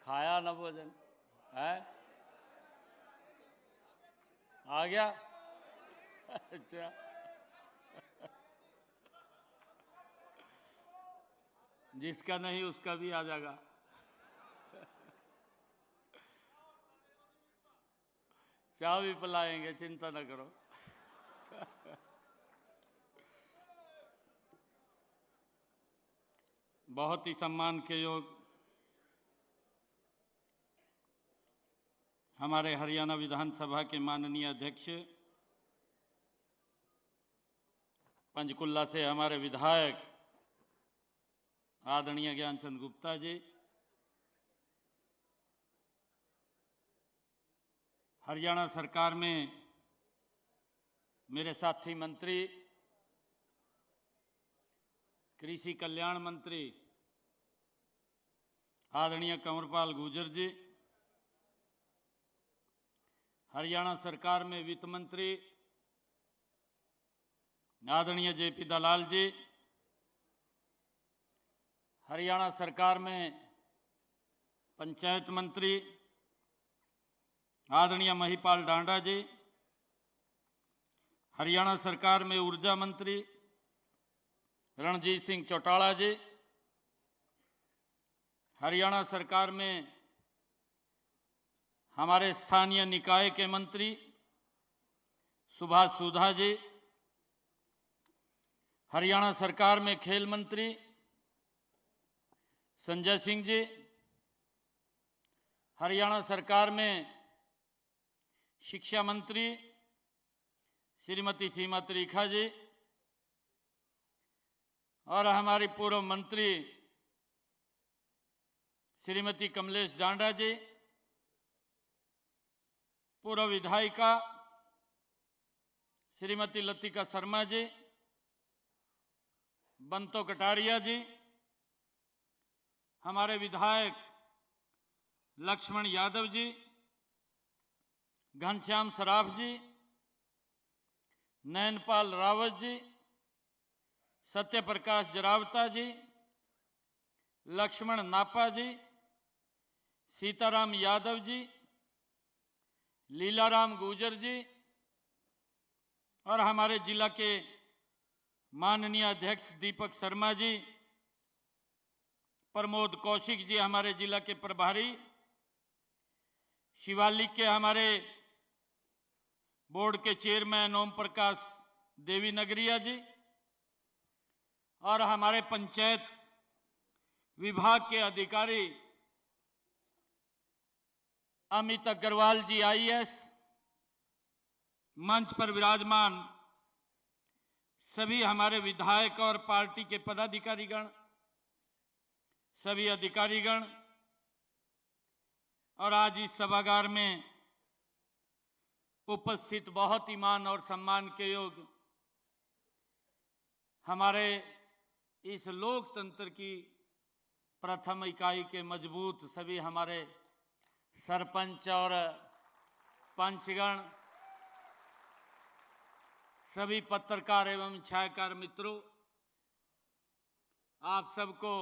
खाया ना भोजन है? आ गया? अच्छा, जिसका नहीं उसका भी आ जाएगा। चाय भी पिलाएंगे, चिंता न करो। बहुत ही सम्मान के योग हमारे हरियाणा विधानसभा के माननीय अध्यक्ष पंचकुला से हमारे विधायक आदरणीय ज्ञानचंद गुप्ता जी, हरियाणा सरकार में मेरे साथी मंत्री, कृषि कल्याण मंत्री आदरणीय कंवरपाल गुर्जर जी, हरियाणा सरकार में वित्त मंत्री आदरणीय जेपी दलाल जी, हरियाणा सरकार में पंचायत मंत्री आदरणीय महिपाल डांडा जी, हरियाणा सरकार में ऊर्जा मंत्री रणजीत सिंह चौटाला जी, हरियाणा सरकार में हमारे स्थानीय निकाय के मंत्री सुभाष सुधा जी, हरियाणा सरकार में खेल मंत्री संजय सिंह जी, हरियाणा सरकार में शिक्षा मंत्री श्रीमती सीमा त्रिखा जी और हमारी पूर्व मंत्री श्रीमती कमलेश डांडा जी, पूर्व विधायिका श्रीमती लतिका शर्मा जी, बंतो कटारिया जी, हमारे विधायक लक्ष्मण यादव जी, घनश्याम सराफ जी, नयनपाल रावत जी, सत्यप्रकाश जरावता जी, लक्ष्मण नापा जी, सीताराम यादव जी, लीलाराम गुर्जर जी और हमारे जिला के माननीय अध्यक्ष दीपक शर्मा जी, प्रमोद कौशिक जी हमारे जिला के प्रभारी, शिवालिक के हमारे बोर्ड के चेयरमैन ओम प्रकाश देवी नगरिया जी और हमारे पंचायत विभाग के अधिकारी अमित अग्रवाल जी आईएएस, मंच पर विराजमान सभी हमारे विधायक और पार्टी के पदाधिकारीगण, सभी अधिकारीगण और आज इस सभागार में उपस्थित बहुत ही मान और सम्मान के योग्य हमारे इस लोकतंत्र की प्रथम इकाई के मजबूत सभी हमारे सरपंच और पंचगण, सभी पत्रकार एवं छायाकार मित्रों, आप सबको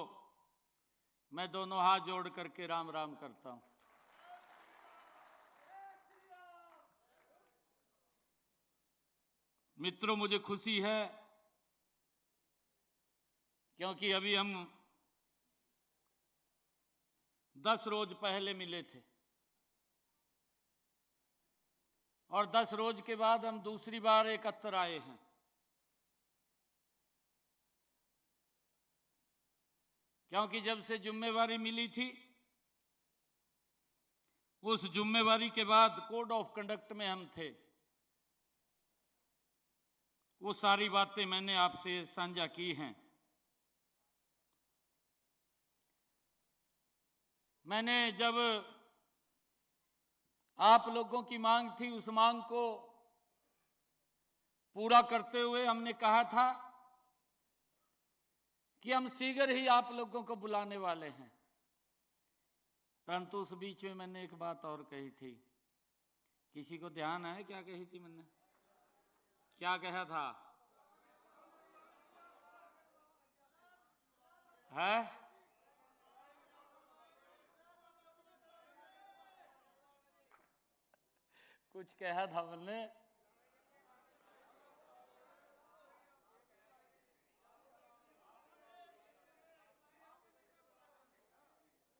मैं दोनों हाथ जोड़ करके राम राम करता हूं। मित्रों, मुझे खुशी है क्योंकि अभी हम 10 रोज पहले मिले थे और 10 रोज के बाद हम दूसरी बार एकत्र आए हैं। क्योंकि जब से जिम्मेवारी मिली थी, उस जिम्मेवारी के बाद कोड ऑफ कंडक्ट में हम थे, वो सारी बातें मैंने आपसे साझा की हैं। मैंने जब आप लोगों की मांग थी, उस मांग को पूरा करते हुए हमने कहा था कि हम शीघ्र ही आप लोगों को बुलाने वाले हैं। परंतु उस बीच में मैंने एक बात और कही थी, किसी को ध्यान है क्या कही थी मैंने? क्या कहा था? है कुछ कहा था मैंने?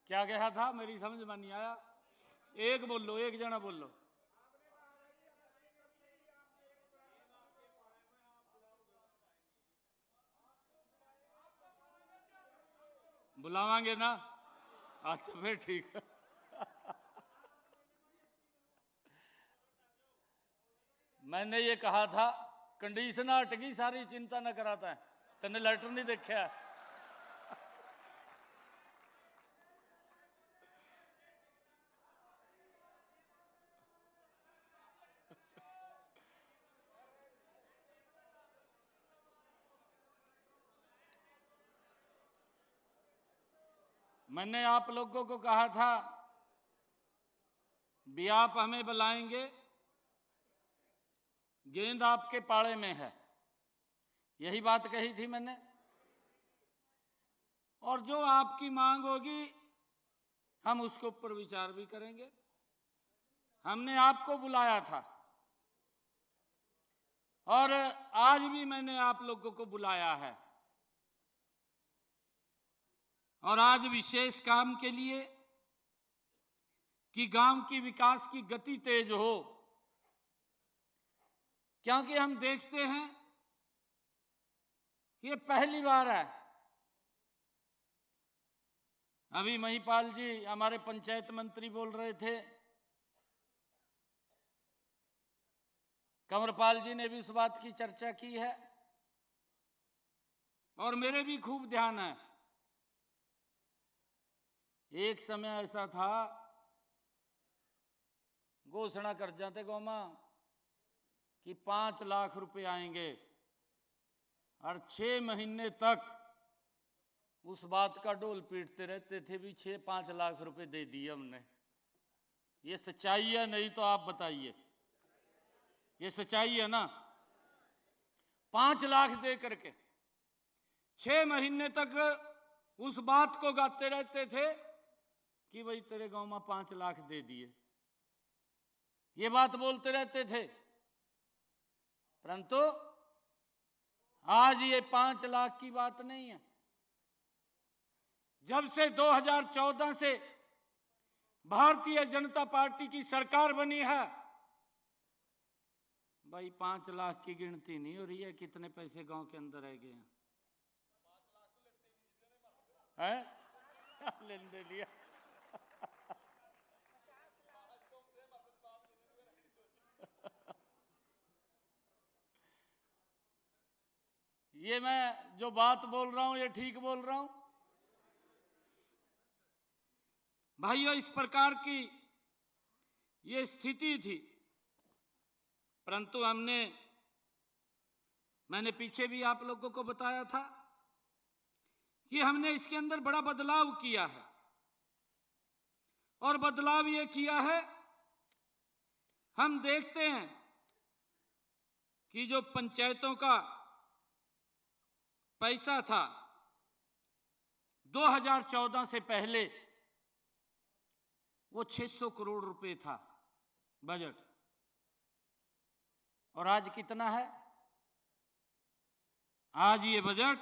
क्या कहा था? मेरी समझ में नहीं आया। एक बोलो, एक जना बोलो। बुलावांगे ना? अच्छा फिर ठीक है। मैंने ये कहा था कंडीशन हट गई सारी, चिंता न कराता है, तेने लेटर नहीं देखा। मैंने आप लोगों को कहा था भी आप हमें बुलाएंगे, गेंद आपके पाड़े में है, यही बात कही थी मैंने। और जो आपकी मांग होगी हम उसके ऊपर विचार भी करेंगे। हमने आपको बुलाया था और आज भी मैंने आप लोगों को बुलाया है, और आज विशेष काम के लिए कि गांव की विकास की गति तेज हो, क्योंकि हम देखते हैं ये पहली बार है। अभी महिपाल जी हमारे पंचायत मंत्री बोल रहे थे, कंवरपाल जी ने भी उस बात की चर्चा की है, और मेरे भी खूब ध्यान है। एक समय ऐसा था, घोषणा कर जाते गौमा कि 5 लाख रुपए आएंगे, और 6 महीने तक उस बात का डोल पीटते रहते थे भी 5 लाख रुपए दे दिए हमने। ये सच्चाई है? नहीं तो आप बताइए, ये सच्चाई है ना? 5 लाख दे करके 6 महीने तक उस बात को गाते रहते थे कि भाई तेरे गांव में 5 लाख दे दिए, ये बात बोलते रहते थे। परंतु आज ये 5 लाख की बात नहीं है। जब से 2014 से भारतीय जनता पार्टी की सरकार बनी है, भाई 5 लाख की गिनती नहीं हो रही है कितने पैसे गांव के अंदर रह गए हैं। लेने लिया ये मैं जो बात बोल रहा हूं ये ठीक बोल रहा हूं भाइयों? इस प्रकार की ये स्थिति थी, परंतु मैंने पीछे भी आप लोगों को बताया था कि हमने इसके अंदर बड़ा बदलाव किया है। और बदलाव ये किया है, हम देखते हैं कि जो पंचायतों का पैसा था 2014 से पहले वो 600 करोड़ रुपए था बजट, और आज कितना है? आज ये बजट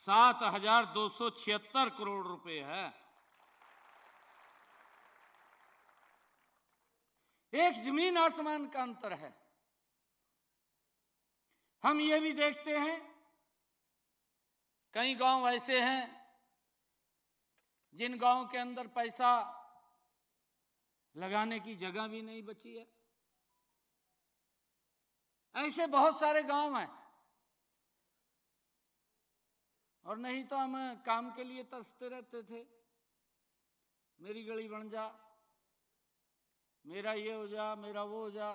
7,276 करोड़ रुपए है। एक जमीन आसमान का अंतर है। हम ये भी देखते हैं कई गांव ऐसे हैं जिन गांव के अंदर पैसा लगाने की जगह भी नहीं बची है। ऐसे बहुत सारे गांव हैं, और नहीं तो हम काम के लिए तरसते रहते थे, मेरी गली बन जा, मेरा ये हो जा, मेरा वो हो जा।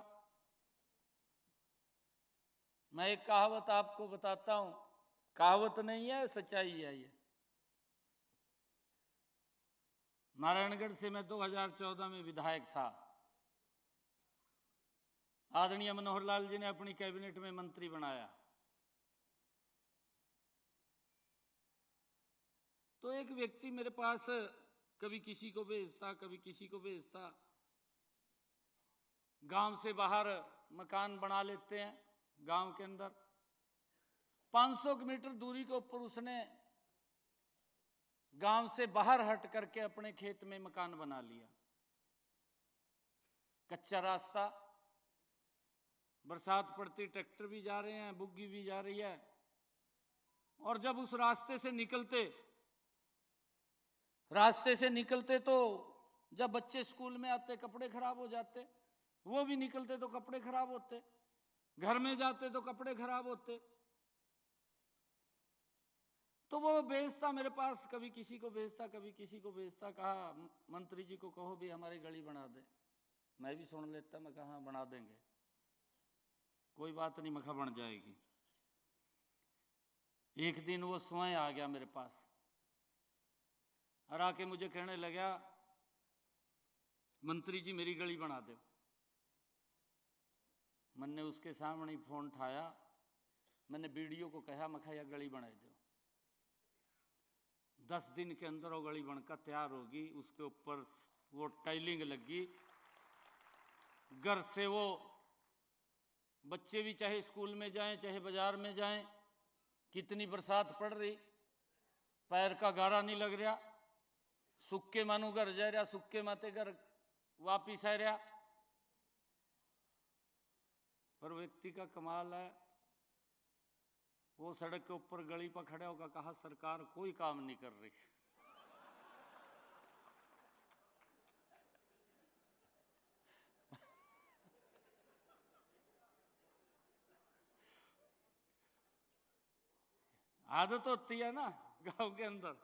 मैं एक कहावत आपको बताता हूं, कहावत नहीं है, सच्चाई है ये। नारायणगढ़ से मैं 2014 में विधायक था। आदरणीय मनोहर लाल जी ने अपनी कैबिनेट में मंत्री बनाया। तो एक व्यक्ति मेरे पास कभी किसी को भेजता, कभी किसी को भेजता। गांव से बाहर मकान बना लेते हैं गांव के अंदर। 500 मीटर दूरी के ऊपर उसने गांव से बाहर हट करके अपने खेत में मकान बना लिया। कच्चा रास्ता, बरसात पड़ती ट्रैक्टर भी जा रहे हैं, बुग्गी भी जा रही है। और जब उस रास्ते से निकलते तो जब बच्चे स्कूल में आते कपड़े खराब हो जाते, वो भी निकलते तो कपड़े खराब होते। घर में जाते तो कपड़े खराब होते। तो वो भेजता मेरे पास, कभी किसी को भेजता, कभी किसी को भेजता। कहा मंत्री जी को कहो भी हमारी गली बना दे। मैं भी सुन लेता, मैं कहा बना देंगे, कोई बात नहीं, मखा बन जाएगी। एक दिन वो स्वयं आ गया मेरे पास और आके मुझे कहने लगा, मंत्री जी मेरी गली बना दो। मैंने उसके सामने ही फोन उठाया, मैंने वीडियो को कहा, मैं कहा यह गली बना दो। 10 दिन के अंदर वो गली बनकर तैयार होगी, उसके ऊपर वो टाइलिंग लगी, घर से वो बच्चे भी चाहे स्कूल में जाएं चाहे बाजार में जाएं, कितनी बरसात पड़ रही, पैर का गारा नहीं लग रहा, सुक्के मानो घर जा रहा, सुक्के माते घर वापिस आ रहा। पर व्यक्ति का कमाल है, वो सड़क के ऊपर गली पर खड़ा होकर कहा सरकार कोई काम नहीं कर रही। आदत होती है ना गांव के अंदर।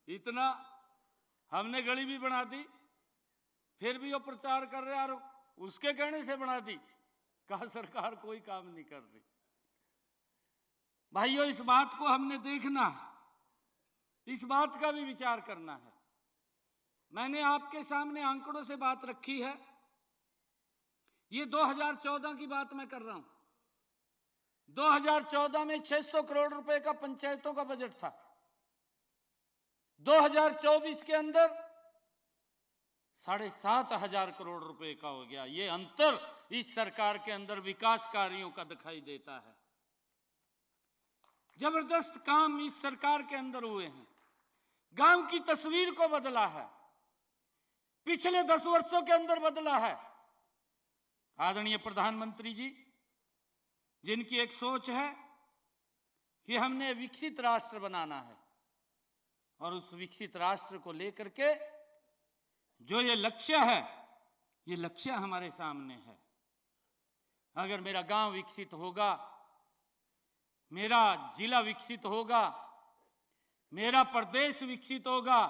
इतना हमने गली भी बना दी, फिर भी वो प्रचार कर रहे यार, उसके कहने से बना दी। कहा सरकार कोई काम नहीं कर रही। भाइयों, इस बात को हमने देखना है, इस बात का भी विचार करना है। मैंने आपके सामने आंकड़ों से बात रखी है। ये 2014 की बात मैं कर रहा हूं। 2014 में 600 करोड़ रुपए का पंचायतों का बजट था। 2024 के अंदर 7,500 करोड़ रुपए का हो गया। ये अंतर इस सरकार के अंदर विकास कार्यों का दिखाई देता है। जबरदस्त काम इस सरकार के अंदर हुए हैं। गांव की तस्वीर को बदला है, पिछले 10 वर्षों के अंदर बदला है। आदरणीय प्रधानमंत्री जी, जिनकी एक सोच है कि हमने विकसित राष्ट्र बनाना है, और उस विकसित राष्ट्र को लेकर के जो ये लक्ष्य है, ये लक्ष्य हमारे सामने है। अगर मेरा गांव विकसित होगा, मेरा जिला विकसित होगा, मेरा प्रदेश विकसित होगा,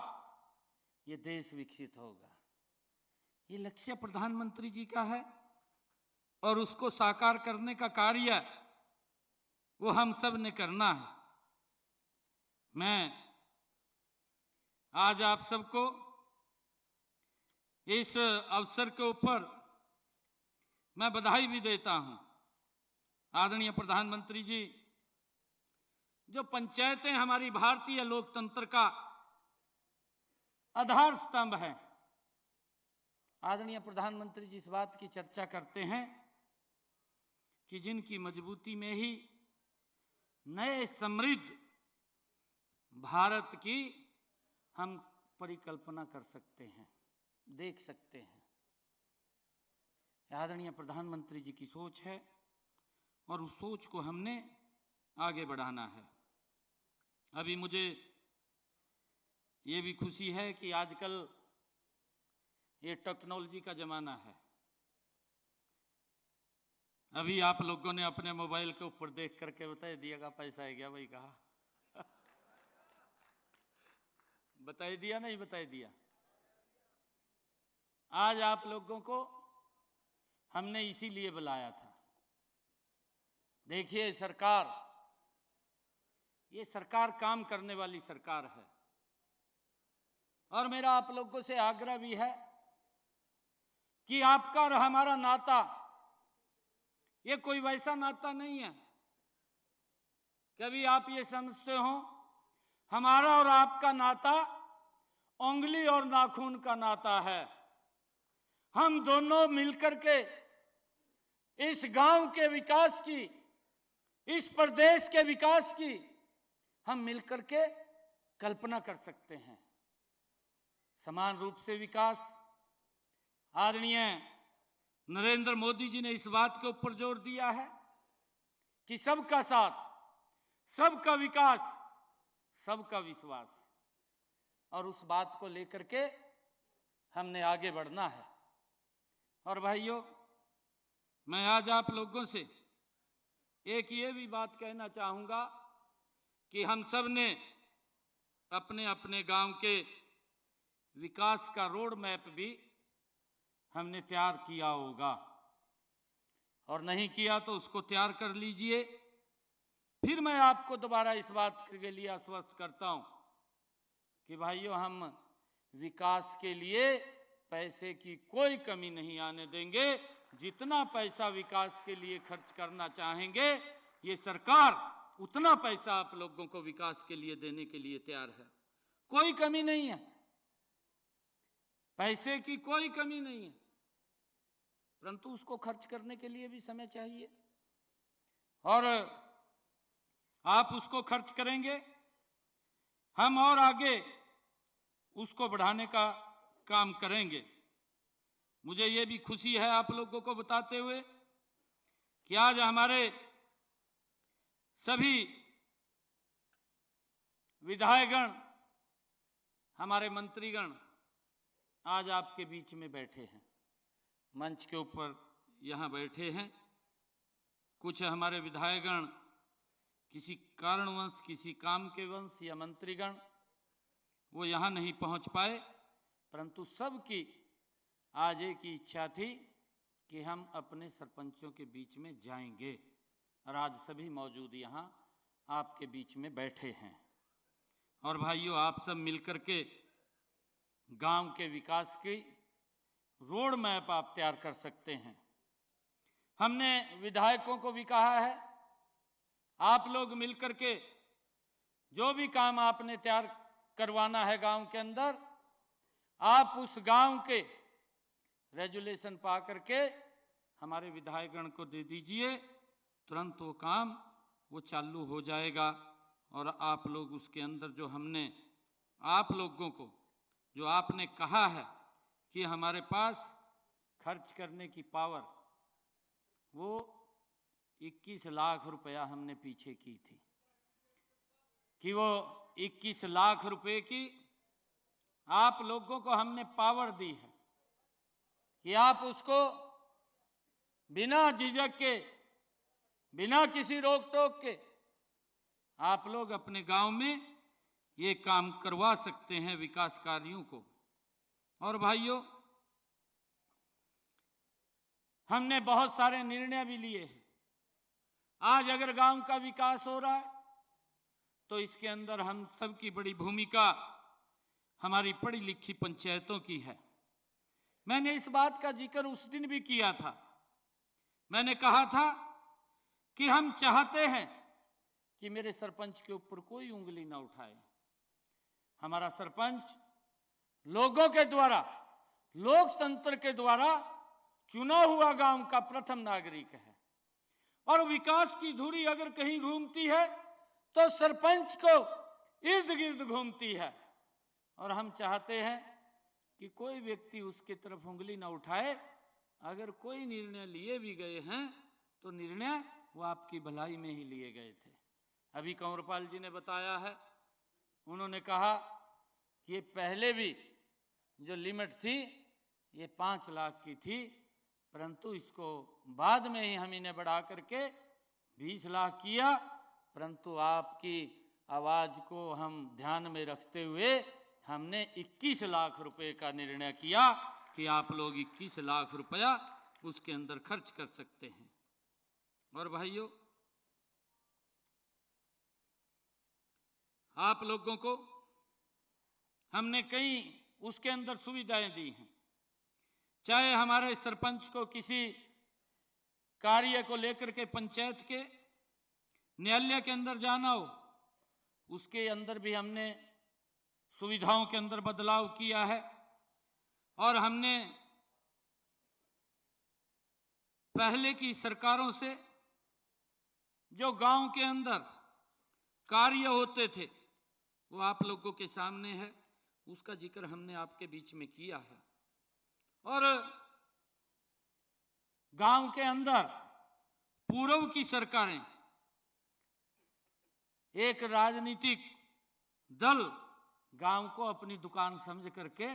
ये देश विकसित होगा। ये लक्ष्य प्रधानमंत्री जी का है और उसको साकार करने का कार्य वो हम सब ने करना है। मैं आज आप सबको इस अवसर के ऊपर मैं बधाई भी देता हूं। आदरणीय प्रधानमंत्री जी, जो पंचायतें हमारी भारतीय लोकतंत्र का आधार स्तंभ है, आदरणीय प्रधानमंत्री जी इस बात की चर्चा करते हैं कि जिनकी मजबूती में ही नए समृद्ध भारत की हम परिकल्पना कर सकते हैं, देख सकते हैं। आदरणीय प्रधानमंत्री जी की सोच है और उस सोच को हमने आगे बढ़ाना है। अभी मुझे ये भी खुशी है कि आजकल ये टेक्नोलॉजी का जमाना है। अभी आप लोगों ने अपने मोबाइल के ऊपर देख करके बता दिएगा पैसा है क्या भाई, कहा बताई दिया नहीं बताई दिया। आज आप लोगों को हमने इसीलिए बुलाया था। देखिए ये सरकार काम करने वाली सरकार है, और मेरा आप लोगों से आग्रह भी है कि आपका और हमारा नाता ये कोई वैसा नाता नहीं है कभी आप ये समझते हो हमारा और आपका नाता उंगली और नाखून का नाता है। हम दोनों मिलकर के इस गांव के विकास की, इस प्रदेश के विकास की हम मिलकर के कल्पना कर सकते हैं। समान रूप से विकास। आदरणीय नरेंद्र मोदी जी ने इस बात के ऊपर जोर दिया है कि सबका साथ, सबका विकास, सबका विश्वास, और उस बात को लेकर के हमने आगे बढ़ना है। और भाइयों, मैं आज आप लोगों से एक ये भी बात कहना चाहूंगा कि हम सब ने अपने अपने गांव के विकास का रोड मैप भी हमने तैयार किया होगा, और नहीं किया तो उसको तैयार कर लीजिए। फिर मैं आपको दोबारा इस बात के लिए आश्वस्त करता हूं कि भाइयों, हम विकास के लिए पैसे की कोई कमी नहीं आने देंगे। जितना पैसा विकास के लिए खर्च करना चाहेंगे, ये सरकार उतना पैसा आप लोगों को विकास के लिए देने के लिए तैयार है। कोई कमी नहीं है, पैसे की कोई कमी नहीं है, परंतु उसको खर्च करने के लिए भी समय चाहिए, और आप उसको खर्च करेंगे, हम और आगे उसको बढ़ाने का काम करेंगे। मुझे ये भी खुशी है आप लोगों को बताते हुए कि आज हमारे सभी विधायकगण, हमारे मंत्रीगण आज आपके बीच में बैठे हैं, मंच के ऊपर यहाँ बैठे हैं। कुछ हमारे विधायकगण किसी कारणवश, किसी काम के वंश या मंत्रीगण वो यहाँ नहीं पहुँच पाए, परंतु सबकी आज एक ही इच्छा थी कि हम अपने सरपंचों के बीच में जाएंगे, और आज सभी मौजूद यहाँ आपके बीच में बैठे हैं। और भाइयों, आप सब मिलकर के गांव के विकास की रोड मैप आप तैयार कर सकते हैं। हमने विधायकों को भी कहा है, आप लोग मिलकर के जो भी काम आपने तैयार करवाना है गांव के अंदर, आप उस गांव के रेजुलेशन पा करके हमारे विधायकगण को दे दीजिए, तुरंत वो काम वो चालू हो जाएगा। और आप लोग उसके अंदर जो हमने आप लोगों को, जो आपने कहा है कि हमारे पास खर्च करने की पावर, वो 21 लाख रुपया हमने पीछे की थी, कि वो 21 लाख रुपए की आप लोगों को हमने पावर दी है कि आप उसको बिना झिझक के, बिना किसी रोक टोक के आप लोग अपने गांव में ये काम करवा सकते हैं, विकास कार्यों को। और भाइयों, हमने बहुत सारे निर्णय भी लिए हैं। आज अगर गांव का विकास हो रहा है तो इसके अंदर हम सबकी बड़ी भूमिका हमारी पढ़ी लिखी पंचायतों की है। मैंने इस बात का जिक्र उस दिन भी किया था। मैंने कहा था कि हम चाहते हैं कि मेरे सरपंच के ऊपर कोई उंगली ना उठाए। हमारा सरपंच लोगों के द्वारा, लोकतंत्र के द्वारा चुना हुआ गांव का प्रथम नागरिक है, और विकास की धुरी अगर कहीं घूमती है तो सरपंच को इर्द गिर्द घूमती है। और हम चाहते हैं कि कोई व्यक्ति उसके तरफ उंगली ना उठाए। अगर कोई निर्णय लिए भी गए हैं तो निर्णय वो आपकी भलाई में ही लिए गए थे। अभी कंवरपाल जी ने बताया है, उन्होंने कहा कि ये पहले भी जो लिमिट थी ये 5 लाख की थी, परंतु इसको बाद में ही हम इन्हें बढ़ा करके 20 लाख किया। परंतु आपकी आवाज को हम ध्यान में रखते हुए हमने 21 लाख रुपए का निर्णय किया कि आप लोग 21 लाख रुपया उसके अंदर खर्च कर सकते हैं। और भाइयों, आप लोगों को हमने कई उसके अंदर सुविधाएं दी हैं। चाहे हमारे सरपंच को किसी कार्य को लेकर के पंचायत के न्यायालय के अंदर जाना हो, उसके अंदर भी हमने सुविधाओं के अंदर बदलाव किया है। और हमने पहले की सरकारों से जो गांव के अंदर कार्य होते थे वो आप लोगों के सामने है, उसका जिक्र हमने आपके बीच में किया है। और गांव के अंदर पूर्व की सरकारें, एक राजनीतिक दल गांव को अपनी दुकान समझ करके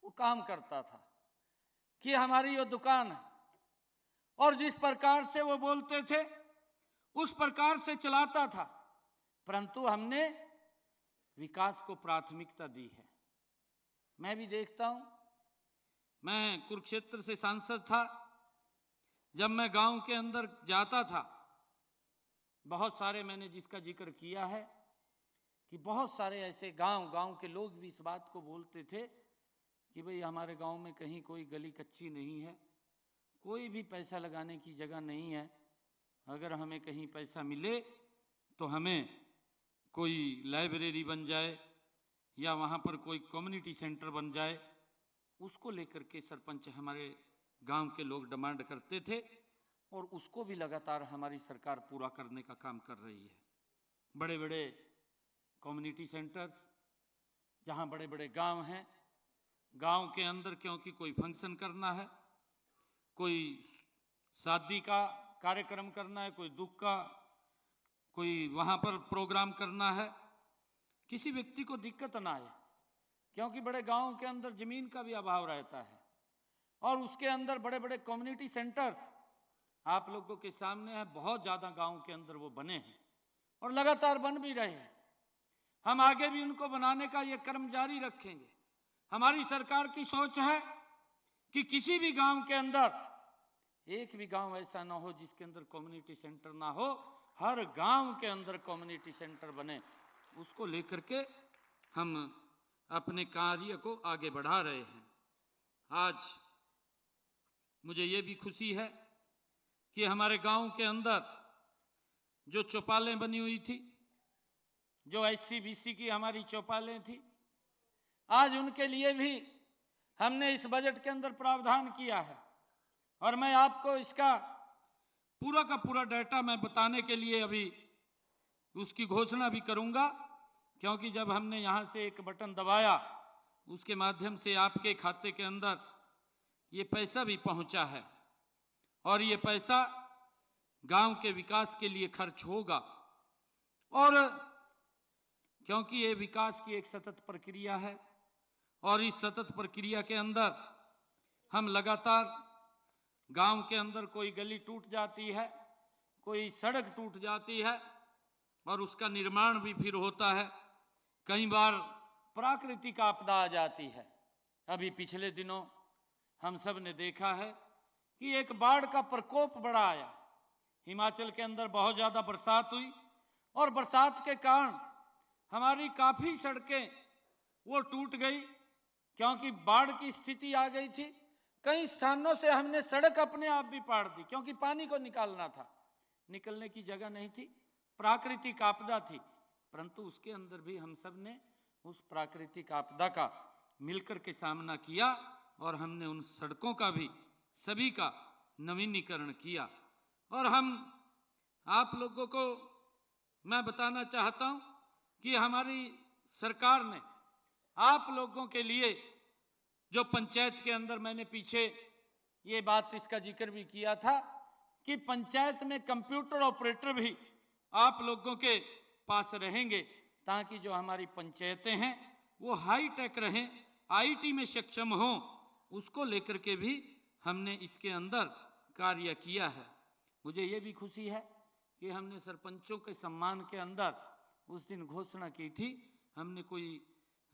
वो काम करता था कि हमारी ये दुकान है, और जिस प्रकार से वो बोलते थे उस प्रकार से चलाता था, परंतु हमने विकास को प्राथमिकता दी है। मैं भी देखता हूं, मैं कुरुक्षेत्र से सांसद था, जब मैं गांव के अंदर जाता था, बहुत सारे मैंने जिसका जिक्र किया है कि बहुत सारे ऐसे गांव के लोग भी इस बात को बोलते थे कि भाई हमारे गांव में कहीं कोई गली कच्ची नहीं है, कोई भी पैसा लगाने की जगह नहीं है, अगर हमें कहीं पैसा मिले तो हमें कोई लाइब्रेरी बन जाए या वहाँ पर कोई कम्युनिटी सेंटर बन जाए, उसको लेकर के सरपंच हमारे गांव के लोग डिमांड करते थे और उसको भी लगातार हमारी सरकार पूरा करने का काम कर रही है। बड़े बड़े कम्युनिटी सेंटर्स, जहाँ बड़े बड़े गांव हैं, गांव के अंदर क्योंकि कोई फंक्शन करना है, कोई शादी का कार्यक्रम करना है, कोई दुख का कोई वहाँ पर प्रोग्राम करना है, किसी व्यक्ति को दिक्कत ना आए, क्योंकि बड़े गांव के अंदर जमीन का भी अभाव रहता है और उसके अंदर बड़े बड़े कम्युनिटी सेंटर्स आप लोगों के सामने है, बहुत ज़्यादा गांव के अंदर वो बने हैं और लगातार बन भी रहे हैं। हम आगे भी उनको बनाने का ये क्रम जारी रखेंगे। हमारी सरकार की सोच है कि किसी भी गांव के अंदर एक भी गांव ऐसा ना हो जिसके अंदर कम्युनिटी सेंटर ना हो, हर गांव के अंदर कम्युनिटी सेंटर बने। उसको लेकर के हम अपने कार्य को आगे बढ़ा रहे हैं। आज मुझे ये भी खुशी है कि हमारे गांव के अंदर जो चौपालें बनी हुई थी, जो SC-BC की हमारी चौपालें थी, आज उनके लिए भी हमने इस बजट के अंदर प्रावधान किया है और मैं आपको इसका पूरा का पूरा डाटा मैं बताने के लिए अभी उसकी घोषणा भी करूंगा, क्योंकि जब हमने यहाँ से एक बटन दबाया उसके माध्यम से आपके खाते के अंदर ये पैसा भी पहुंचा है और ये पैसा गांव के विकास के लिए खर्च होगा। और क्योंकि ये विकास की एक सतत प्रक्रिया है और इस सतत प्रक्रिया के अंदर हम लगातार गांव के अंदर कोई गली टूट जाती है, कोई सड़क टूट जाती है और उसका निर्माण भी फिर होता है। कई बार प्राकृतिक आपदा आ जाती है। अभी पिछले दिनों हम सब ने देखा है कि एक बाढ़ का प्रकोप बड़ा आया। हिमाचल के अंदर बहुत ज़्यादा बरसात हुई और बरसात के कारण हमारी काफ़ी सड़कें वो टूट गई, क्योंकि बाढ़ की स्थिति आ गई थी। कई स्थानों से हमने सड़क अपने आप भी पाड़ दी, क्योंकि पानी को निकालना था, निकलने की जगह नहीं थी, प्राकृतिक आपदा थी। परंतु उसके अंदर भी हम सब ने उस प्राकृतिक आपदा का मिलकर के सामना किया और हमने उन सड़कों का भी सभी का नवीनीकरण किया। और हम आप लोगों को मैं बताना चाहता हूं कि हमारी सरकार ने आप लोगों के लिए जो पंचायत के अंदर, मैंने पीछे ये बात इसका जिक्र भी किया था कि पंचायत में कंप्यूटर ऑपरेटर भी आप लोगों के पास रहेंगे, ताकि जो हमारी पंचायतें हैं वो हाई टेक रहें, IT में सक्षम हों। उसको लेकर के भी हमने इसके अंदर कार्य किया है। मुझे ये भी खुशी है कि हमने सरपंचों के सम्मान के अंदर उस दिन घोषणा की थी, हमने कोई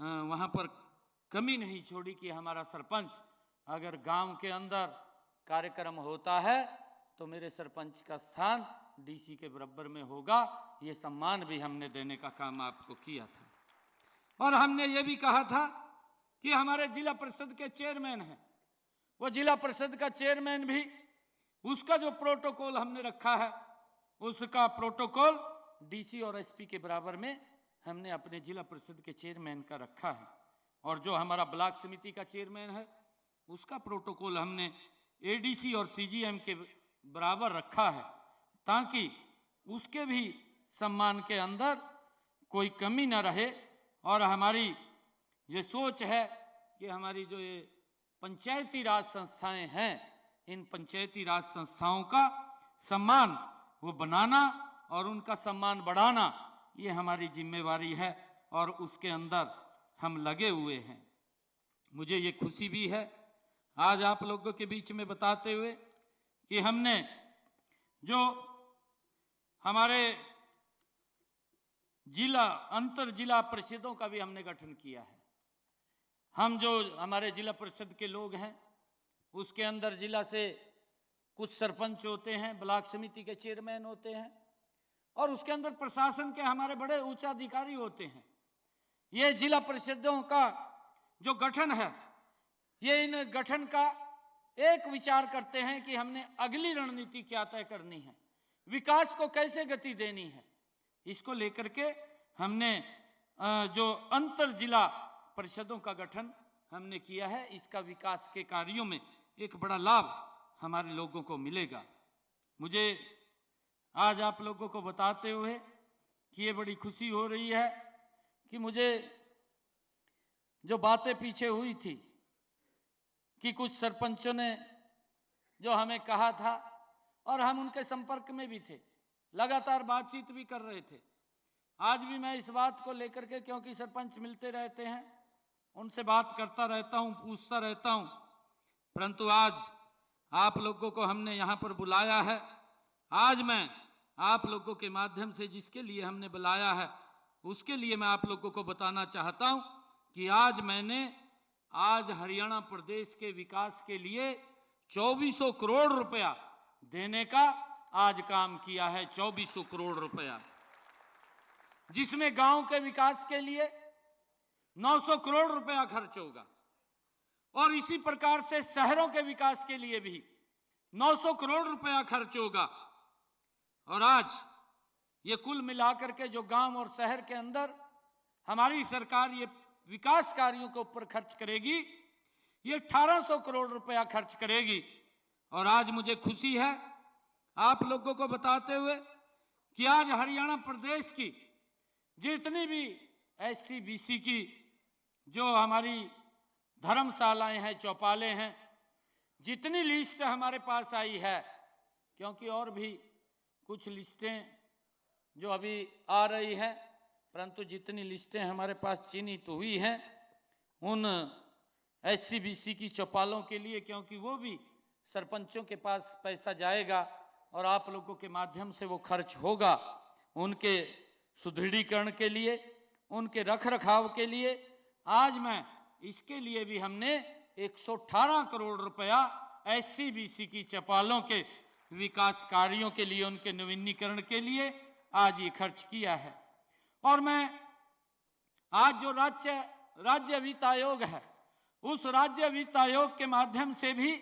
वहाँ पर कमी नहीं छोड़ी कि हमारा सरपंच अगर गांव के अंदर कार्यक्रम होता है तो मेरे सरपंच का स्थान DC के बराबर में होगा। ये सम्मान भी हमने देने का काम आपको किया था। और हमने ये भी कहा था कि हमारे जिला परिषद के चेयरमैन हैं, वो जिला परिषद का चेयरमैन भी, उसका जो प्रोटोकॉल हमने रखा है, उसका प्रोटोकॉल DC और SP के बराबर में हमने अपने जिला परिषद के चेयरमैन का रखा है। और जो हमारा ब्लॉक समिति का चेयरमैन है, उसका प्रोटोकॉल हमने ADC और CGM के बराबर रखा है, ताकि उसके भी सम्मान के अंदर कोई कमी न रहे। और हमारी ये सोच है कि हमारी जो ये पंचायती राज संस्थाएं हैं, इन पंचायती राज संस्थाओं का सम्मान वो बनाना और उनका सम्मान बढ़ाना, ये हमारी जिम्मेवारी है और उसके अंदर हम लगे हुए हैं। मुझे ये खुशी भी है आज आप लोगों के बीच में बताते हुए कि हमने जो हमारे जिला अंतर जिला परिषदों का भी हमने गठन किया है। हम जो हमारे जिला परिषद के लोग हैं उसके अंदर जिला से कुछ सरपंच होते हैं, ब्लॉक समिति के चेयरमैन होते हैं और उसके अंदर प्रशासन के हमारे बड़े उच्च अधिकारी होते हैं। ये जिला परिषदों का जो गठन है, ये इन गठन का एक विचार करते हैं कि हमने अगली रणनीति क्या तय करनी है, विकास को कैसे गति देनी है। इसको लेकर के हमने जो अंतर जिला परिषदों का गठन हमने किया है, इसका विकास के कार्यों में एक बड़ा लाभ हमारे लोगों को मिलेगा। मुझे आज आप लोगों को बताते हुए कि ये बड़ी खुशी हो रही है कि मुझे जो बातें पीछे हुई थी कि कुछ सरपंचों ने जो हमें कहा था और हम उनके संपर्क में भी थे, लगातार बातचीत भी कर रहे थे। आज भी मैं इस बात को लेकर के, क्योंकि सरपंच मिलते रहते हैं, उनसे बात करता रहता हूं, पूछता रहता हूं, परंतु आज आप लोगों को हमने यहां पर बुलाया है। आज मैं आप लोगों के माध्यम से जिसके लिए हमने बुलाया है उसके लिए मैं आप लोगों को बताना चाहता हूं कि आज हरियाणा प्रदेश के विकास के लिए 2400 करोड़ रुपया देने का आज काम किया है। 2400 करोड़ रुपया, जिसमें गांव के विकास के लिए 900 करोड़ रुपया खर्च होगा और इसी प्रकार से शहरों के विकास के लिए भी 900 करोड़ रुपया खर्च होगा। और आज ये कुल मिलाकर के जो गांव और शहर के अंदर हमारी सरकार ये विकास कार्यों के ऊपर खर्च करेगी, ये 1800 करोड़ रुपया खर्च करेगी। और आज मुझे खुशी है आप लोगों को बताते हुए कि आज हरियाणा प्रदेश की जितनी भी एससी बीसी की जो हमारी धर्मशालाएं हैं, चौपाले हैं, जितनी लिस्ट हमारे पास आई है, क्योंकि और भी कुछ लिस्टें जो अभी आ रही हैं, परंतु जितनी लिस्टें हमारे पास चिन्हित तो हुई हैं उन एससी बीसी की चौपालों के लिए, क्योंकि वो भी सरपंचों के पास पैसा जाएगा और आप लोगों के माध्यम से वो खर्च होगा, उनके सुदृढ़ीकरण के लिए, उनके रख रखाव के लिए। आज मैं इसके लिए भी हमने 118 करोड़ रुपया एससी बीसी की चौपालों के विकास कार्यों के लिए, उनके नवीनीकरण के लिए आज ये खर्च किया है। और मैं आज जो राज्य वित्त आयोग है, उस राज्य वित्त आयोग के माध्यम से भी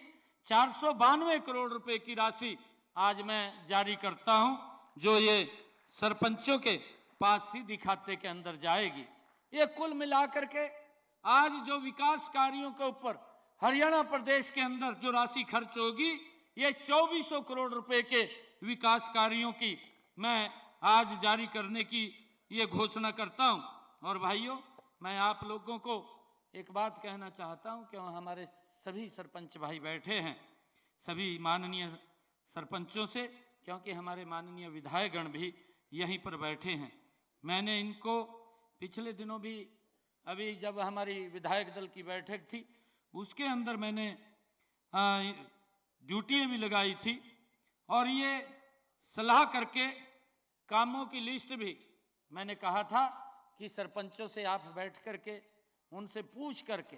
492 करोड़ रुपए की राशि आज मैं जारी करता हूं, जो ये सरपंचों के पास सीधी खाते के अंदर जाएगी। ये कुल मिलाकर के आज जो विकास कार्यों के ऊपर हरियाणा प्रदेश के अंदर जो राशि खर्च होगी, ये 2400 करोड़ रुपए के विकास कार्यों की मैं आज जारी करने की ये घोषणा करता हूं। और भाइयों, मैं आप लोगों को एक बात कहना चाहता हूं, क्यों हमारे सभी सरपंच भाई बैठे हैं, सभी माननीय सरपंचों से, क्योंकि हमारे माननीय विधायकगण भी यहीं पर बैठे हैं। मैंने इनको पिछले दिनों भी, अभी जब हमारी विधायक दल की बैठक थी उसके अंदर मैंने ड्यूटियाँ भी लगाई थी और ये सलाह करके कामों की लिस्ट भी मैंने कहा था कि सरपंचों से आप बैठ करके उनसे पूछ करके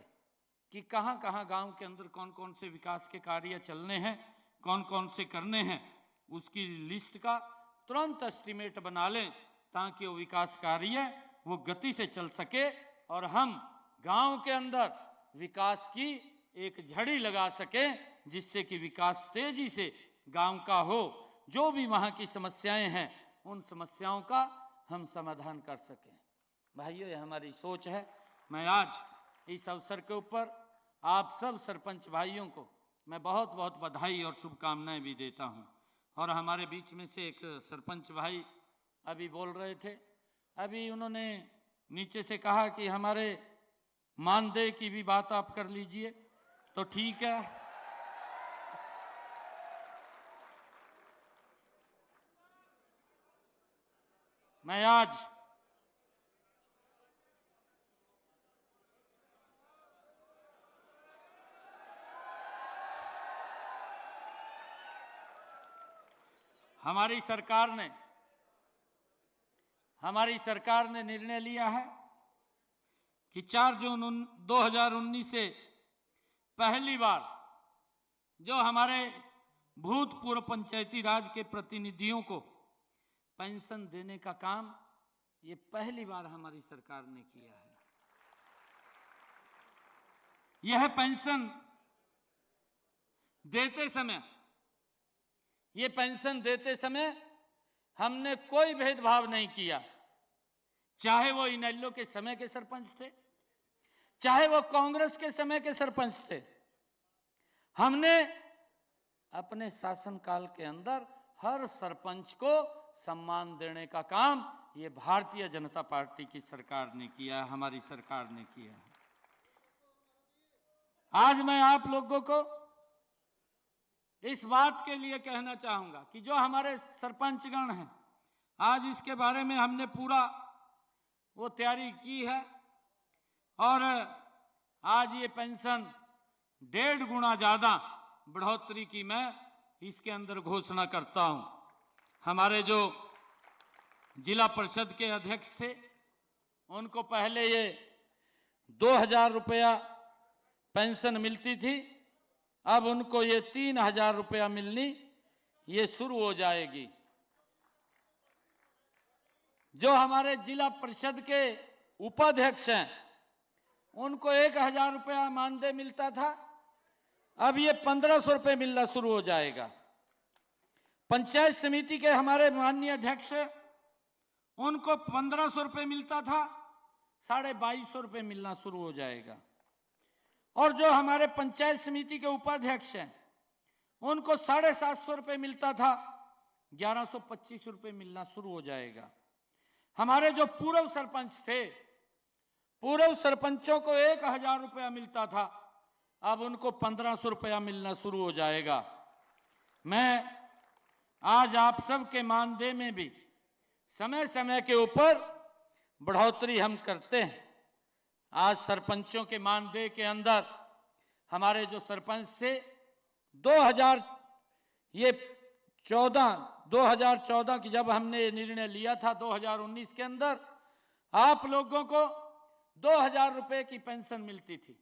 कि कहाँ कहाँ गांव के अंदर कौन कौन से विकास के कार्य चलने हैं, कौन कौन से करने हैं, उसकी लिस्ट का तुरंत एस्टीमेट बना लें ताकि वो विकास कार्य वो गति से चल सके और हम गांव के अंदर विकास की एक झड़ी लगा सकें, जिससे कि विकास तेजी से गांव का हो। जो भी वहाँ की समस्याएं हैं उन समस्याओं का हम समाधान कर सकें। भाइयों, ये हमारी सोच है। मैं आज इस अवसर के ऊपर आप सब सरपंच भाइयों को मैं बहुत बहुत बधाई और शुभकामनाएं भी देता हूं। और हमारे बीच में से एक सरपंच भाई अभी बोल रहे थे, अभी उन्होंने नीचे से कहा कि हमारे मानदेय की भी बात आप कर लीजिए, तो ठीक है। मैं आज हमारी सरकार ने निर्णय लिया है कि 4 जून 2019 से पहली बार जो हमारे भूतपूर्व पंचायती राज के प्रतिनिधियों को पेंशन देने का काम ये पहली बार हमारी सरकार ने किया है। यह पेंशन देते समय हमने कोई भेदभाव नहीं किया, चाहे वो इनेलो के समय के सरपंच थे, चाहे वो कांग्रेस के समय के सरपंच थे। हमने अपने शासनकाल के अंदर हर सरपंच को सम्मान देने का काम ये भारतीय जनता पार्टी की सरकार ने किया, हमारी सरकार ने किया है। आज मैं आप लोगों को इस बात के लिए कहना चाहूंगा कि जो हमारे सरपंचगण हैं, आज इसके बारे में हमने पूरा वो तैयारी की है और आज ये पेंशन 1.5 गुना ज्यादा बढ़ोतरी की मैं इसके अंदर घोषणा करता हूं। हमारे जो जिला परिषद के अध्यक्ष थे, उनको पहले ये 2,000 रुपया पेंशन मिलती थी, अब उनको ये 3,000 रुपया मिलनी ये शुरू हो जाएगी। जो हमारे जिला परिषद के उपाध्यक्ष हैं, उनको 1,000 रुपया मानदेय मिलता था, अब ये 1,500 रुपये मिलना शुरू हो जाएगा। पंचायत समिति के हमारे माननीय अध्यक्ष, उनको 1,500 रुपये मिलता था, 2,250 रुपये मिलना शुरू हो जाएगा। और जो हमारे पंचायत समिति के उपाध्यक्ष हैं, उनको 750 रुपये मिलता था, 1,125 रुपये मिलना शुरू हो जाएगा। हमारे जो पूर्व सरपंच थे, पूर्व सरपंचों को 1,000 रुपया मिलता था, अब उनको 1,500 रुपया मिलना शुरू हो जाएगा। मैं आज आप सबके मानदेय में भी समय समय के ऊपर बढ़ोतरी हम करते हैं। आज सरपंचों के मानदेय के अंदर हमारे जो सरपंच थे 2014 की जब हमने ये निर्णय लिया था, 2019 के अंदर आप लोगों को 2,000 रुपये की पेंशन मिलती थी,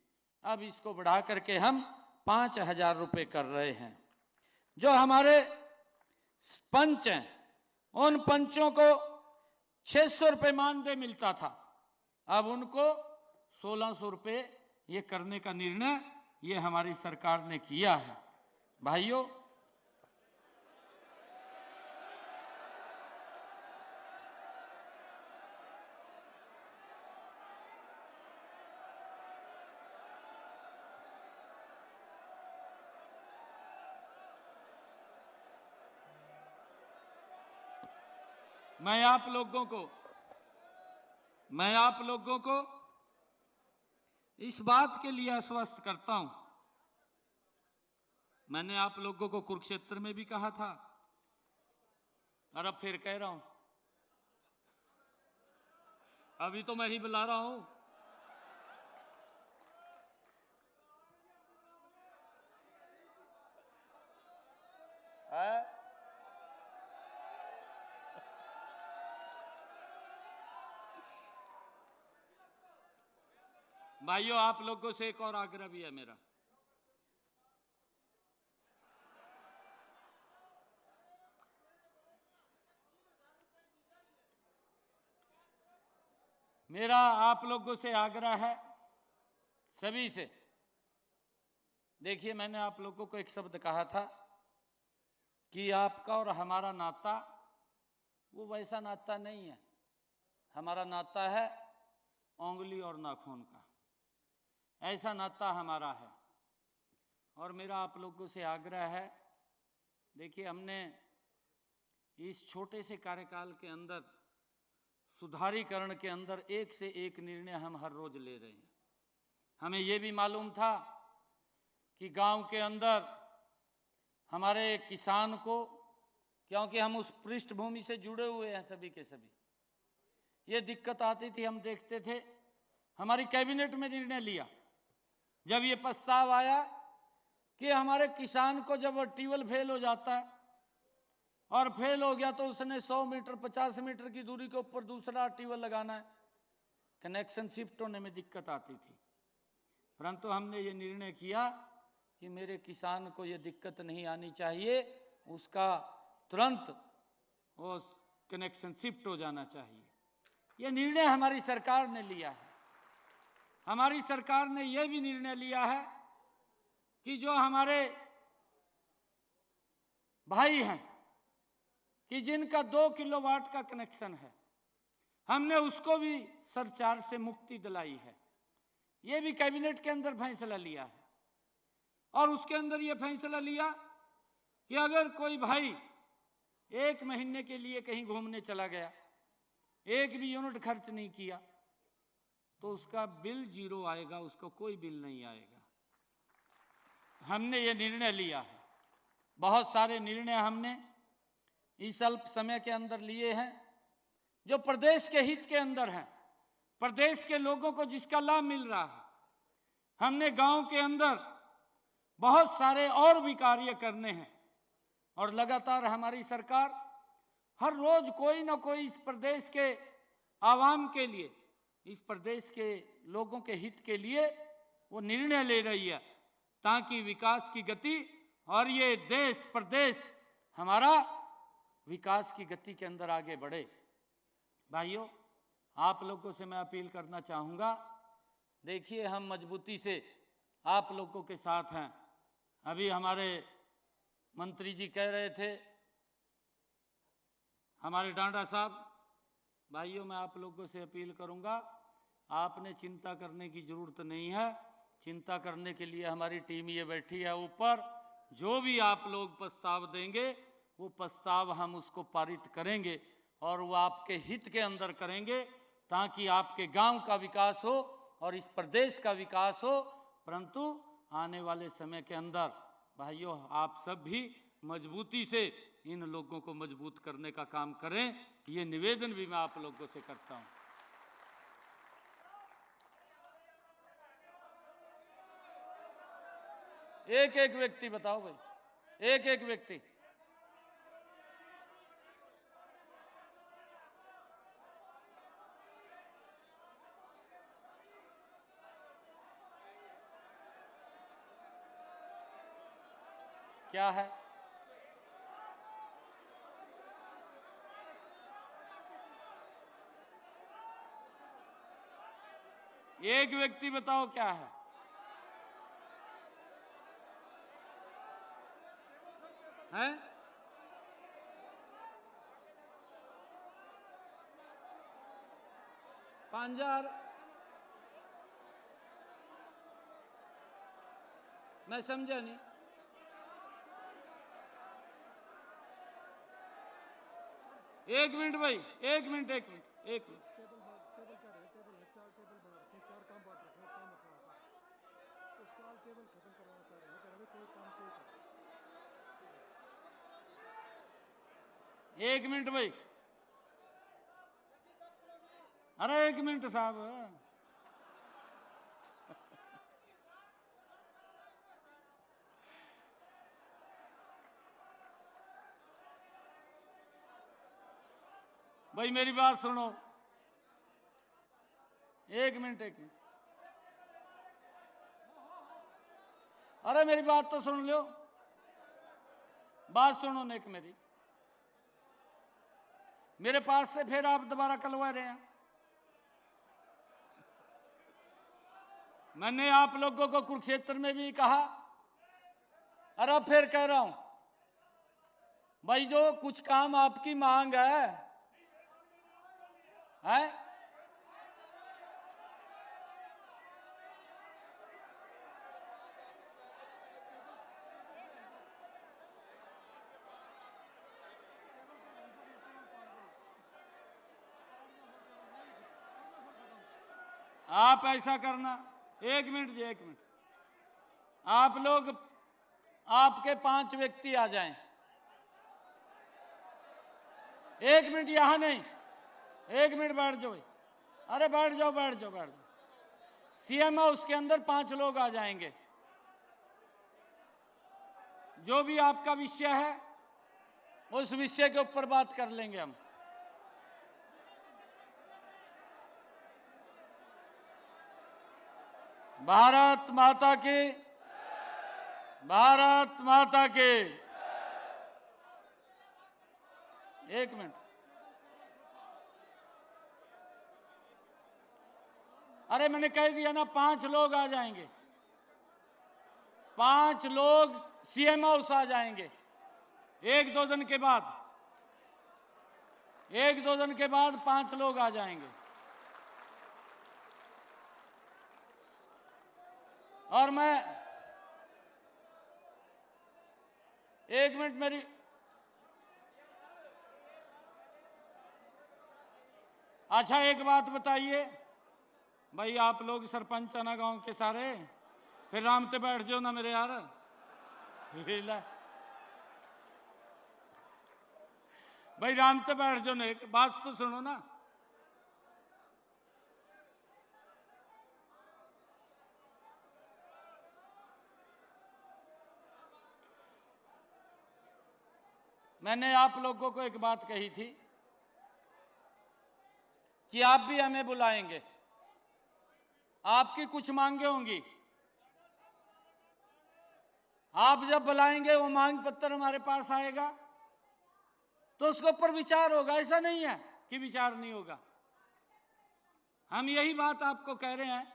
अब इसको बढ़ा करके हम 5,000 रुपये कर रहे हैं। जो हमारे पंच हैं, उन पंचों को 600 रुपये मानदेय मिलता था, अब उनको 1,600 रुपये ये करने का निर्णय ये हमारी सरकार ने किया है। भाइयों, मैं आप लोगों को इस बात के लिए आश्वस्त करता हूं, मैंने आप लोगों को कुरुक्षेत्र में भी कहा था और अब फिर कह रहा हूं, अभी तो मैं ही बुला रहा हूं। भाइयों, आप लोगों से एक और आग्रह भी है मेरा। मेरा आप लोगों से आग्रह है, सभी से। देखिए, मैंने आप लोगों को एक शब्द कहा था कि आपका और हमारा नाता वो वैसा नाता नहीं है। हमारा नाता है उंगली और नाखून का, ऐसा नाता हमारा है। और मेरा आप लोगों से आग्रह है, देखिए, हमने इस छोटे से कार्यकाल के अंदर सुधारीकरण के अंदर एक से एक निर्णय हम हर रोज ले रहे हैं। हमें ये भी मालूम था कि गांव के अंदर हमारे किसान को, क्योंकि हम उस पृष्ठभूमि से जुड़े हुए हैं सभी के सभी, ये दिक्कत आती थी। हम देखते थे, हमारी कैबिनेट में निर्णय लिया, जब ये प्रस्ताव आया कि हमारे किसान को जब ट्यूबवेल फेल हो जाता है और फेल हो गया तो उसने 100 मीटर 50 मीटर की दूरी के ऊपर दूसरा ट्यूबवेल लगाना है, कनेक्शन शिफ्ट होने में दिक्कत आती थी। परंतु हमने ये निर्णय किया कि मेरे किसान को ये दिक्कत नहीं आनी चाहिए, उसका तुरंत वो कनेक्शन शिफ्ट हो जाना चाहिए। ये निर्णय हमारी सरकार ने लिया है। हमारी सरकार ने यह भी निर्णय लिया है कि जो हमारे भाई हैं कि जिनका 2 किलोवाट का कनेक्शन है, हमने उसको भी सरचार्ज से मुक्ति दिलाई है। ये भी कैबिनेट के अंदर फैसला लिया है। और उसके अंदर ये फैसला लिया कि अगर कोई भाई 1 महीने के लिए कहीं घूमने चला गया, 1 भी यूनिट खर्च नहीं किया, तो उसका बिल 0 आएगा, उसको कोई बिल नहीं आएगा। हमने ये निर्णय लिया है। बहुत सारे निर्णय हमने इस अल्प समय के अंदर लिए हैं जो प्रदेश के हित के अंदर हैं, प्रदेश के लोगों को जिसका लाभ मिल रहा है। हमने गांव के अंदर बहुत सारे और भी कार्य करने हैं और लगातार हमारी सरकार हर रोज कोई ना कोई इस प्रदेश के आवाम के लिए, इस प्रदेश के लोगों के हित के लिए वो निर्णय ले रही है ताकि विकास की गति और ये देश प्रदेश हमारा विकास की गति के अंदर आगे बढ़े। भाइयों, आप लोगों से मैं अपील करना चाहूँगा, देखिए हम मजबूती से आप लोगों के साथ हैं। अभी हमारे मंत्री जी कह रहे थे, हमारे डांडा साहब, भाइयों मैं आप लोगों से अपील करूंगा, आपने चिंता करने की जरूरत नहीं है। चिंता करने के लिए हमारी टीम ये बैठी है ऊपर। जो भी आप लोग प्रस्ताव देंगे वो प्रस्ताव हम उसको पारित करेंगे और वो आपके हित के अंदर करेंगे ताकि आपके गांव का विकास हो और इस प्रदेश का विकास हो। परंतु आने वाले समय के अंदर भाइयों आप सब भी मजबूती से इन लोगों को मजबूत करने का काम करें, ये निवेदन भी मैं आप लोगों से करता हूं। एक एक व्यक्ति बताओ भाई, एक एक व्यक्ति। क्या है? एक व्यक्ति बताओ क्या है? हैं? पांजार, मैं समझा नहीं। एक मिनट भाई, एक मिनट, एक मिनट, एक मिनट। एक मिनट भाई, अरे एक मिनट साहब। भाई मेरी बात सुनो, एक मिनट, एक मिनट। अरे मेरी बात तो सुन लो, बात सुनो नेक मेरी। मेरे पास से फिर आप दोबारा कलवा रहे हैं। मैंने आप लोगों को कुरुक्षेत्र में भी कहा और अब फिर कह रहा हूं, भाई जो कुछ काम आपकी मांग है? आप ऐसा करना, एक मिनट जी, एक मिनट। आप लोग, आपके 5 व्यक्ति आ जाएं। एक मिनट, यहां नहीं, एक मिनट बैठ जाओ भाई। अरे बैठ जाओ, बैठ जाओ, बैठ जाओ। सीएम हाउस के अंदर 5 लोग आ जाएंगे। जो भी आपका विषय है उस विषय के ऊपर बात कर लेंगे हम। भारत माता की, भारत माता की। एक मिनट, अरे मैंने कह दिया ना 5 लोग आ जाएंगे, 5 लोग सीएम हाउस आ जाएंगे 1-2 दिन के बाद, 1-2 दिन के बाद 5 लोग आ जाएंगे। और मैं 1 मिनट मेरी, अच्छा एक बात बताइए भाई, आप लोग सरपंच है ना गांव के सारे, फिर राम ते बैठ जाओ ना मेरे यार। भाई राम ते बैठ जाओ ना, एक बात तो सुनो ना। मैंने आप लोगों को एक बात कही थी कि आप भी हमें बुलाएंगे, आपकी कुछ मांगे होंगी, आप जब बुलाएंगे वो मांग पत्र हमारे पास आएगा तो उसके ऊपर विचार होगा। ऐसा नहीं है कि विचार नहीं होगा। हम यही बात आपको कह रहे हैं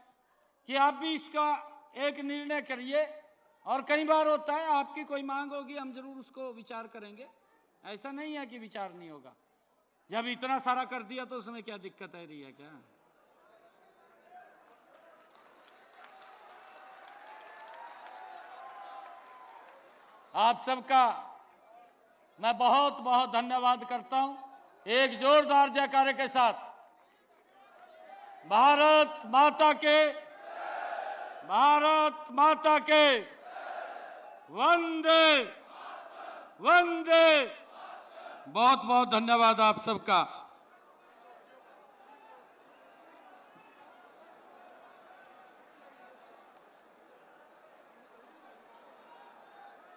कि आप भी इसका एक निर्णय करिए, और कई बार होता है आपकी कोई मांग होगी, हम जरूर उसको विचार करेंगे। ऐसा नहीं है कि विचार नहीं होगा। जब इतना सारा कर दिया तो उसमें क्या दिक्कत आ रही है क्या? आप सबका मैं बहुत बहुत धन्यवाद करता हूं। एक जोरदार जयकारे के साथ भारत माता के, भारत माता के, वंदे वंदे। बहुत बहुत धन्यवाद आप सबका।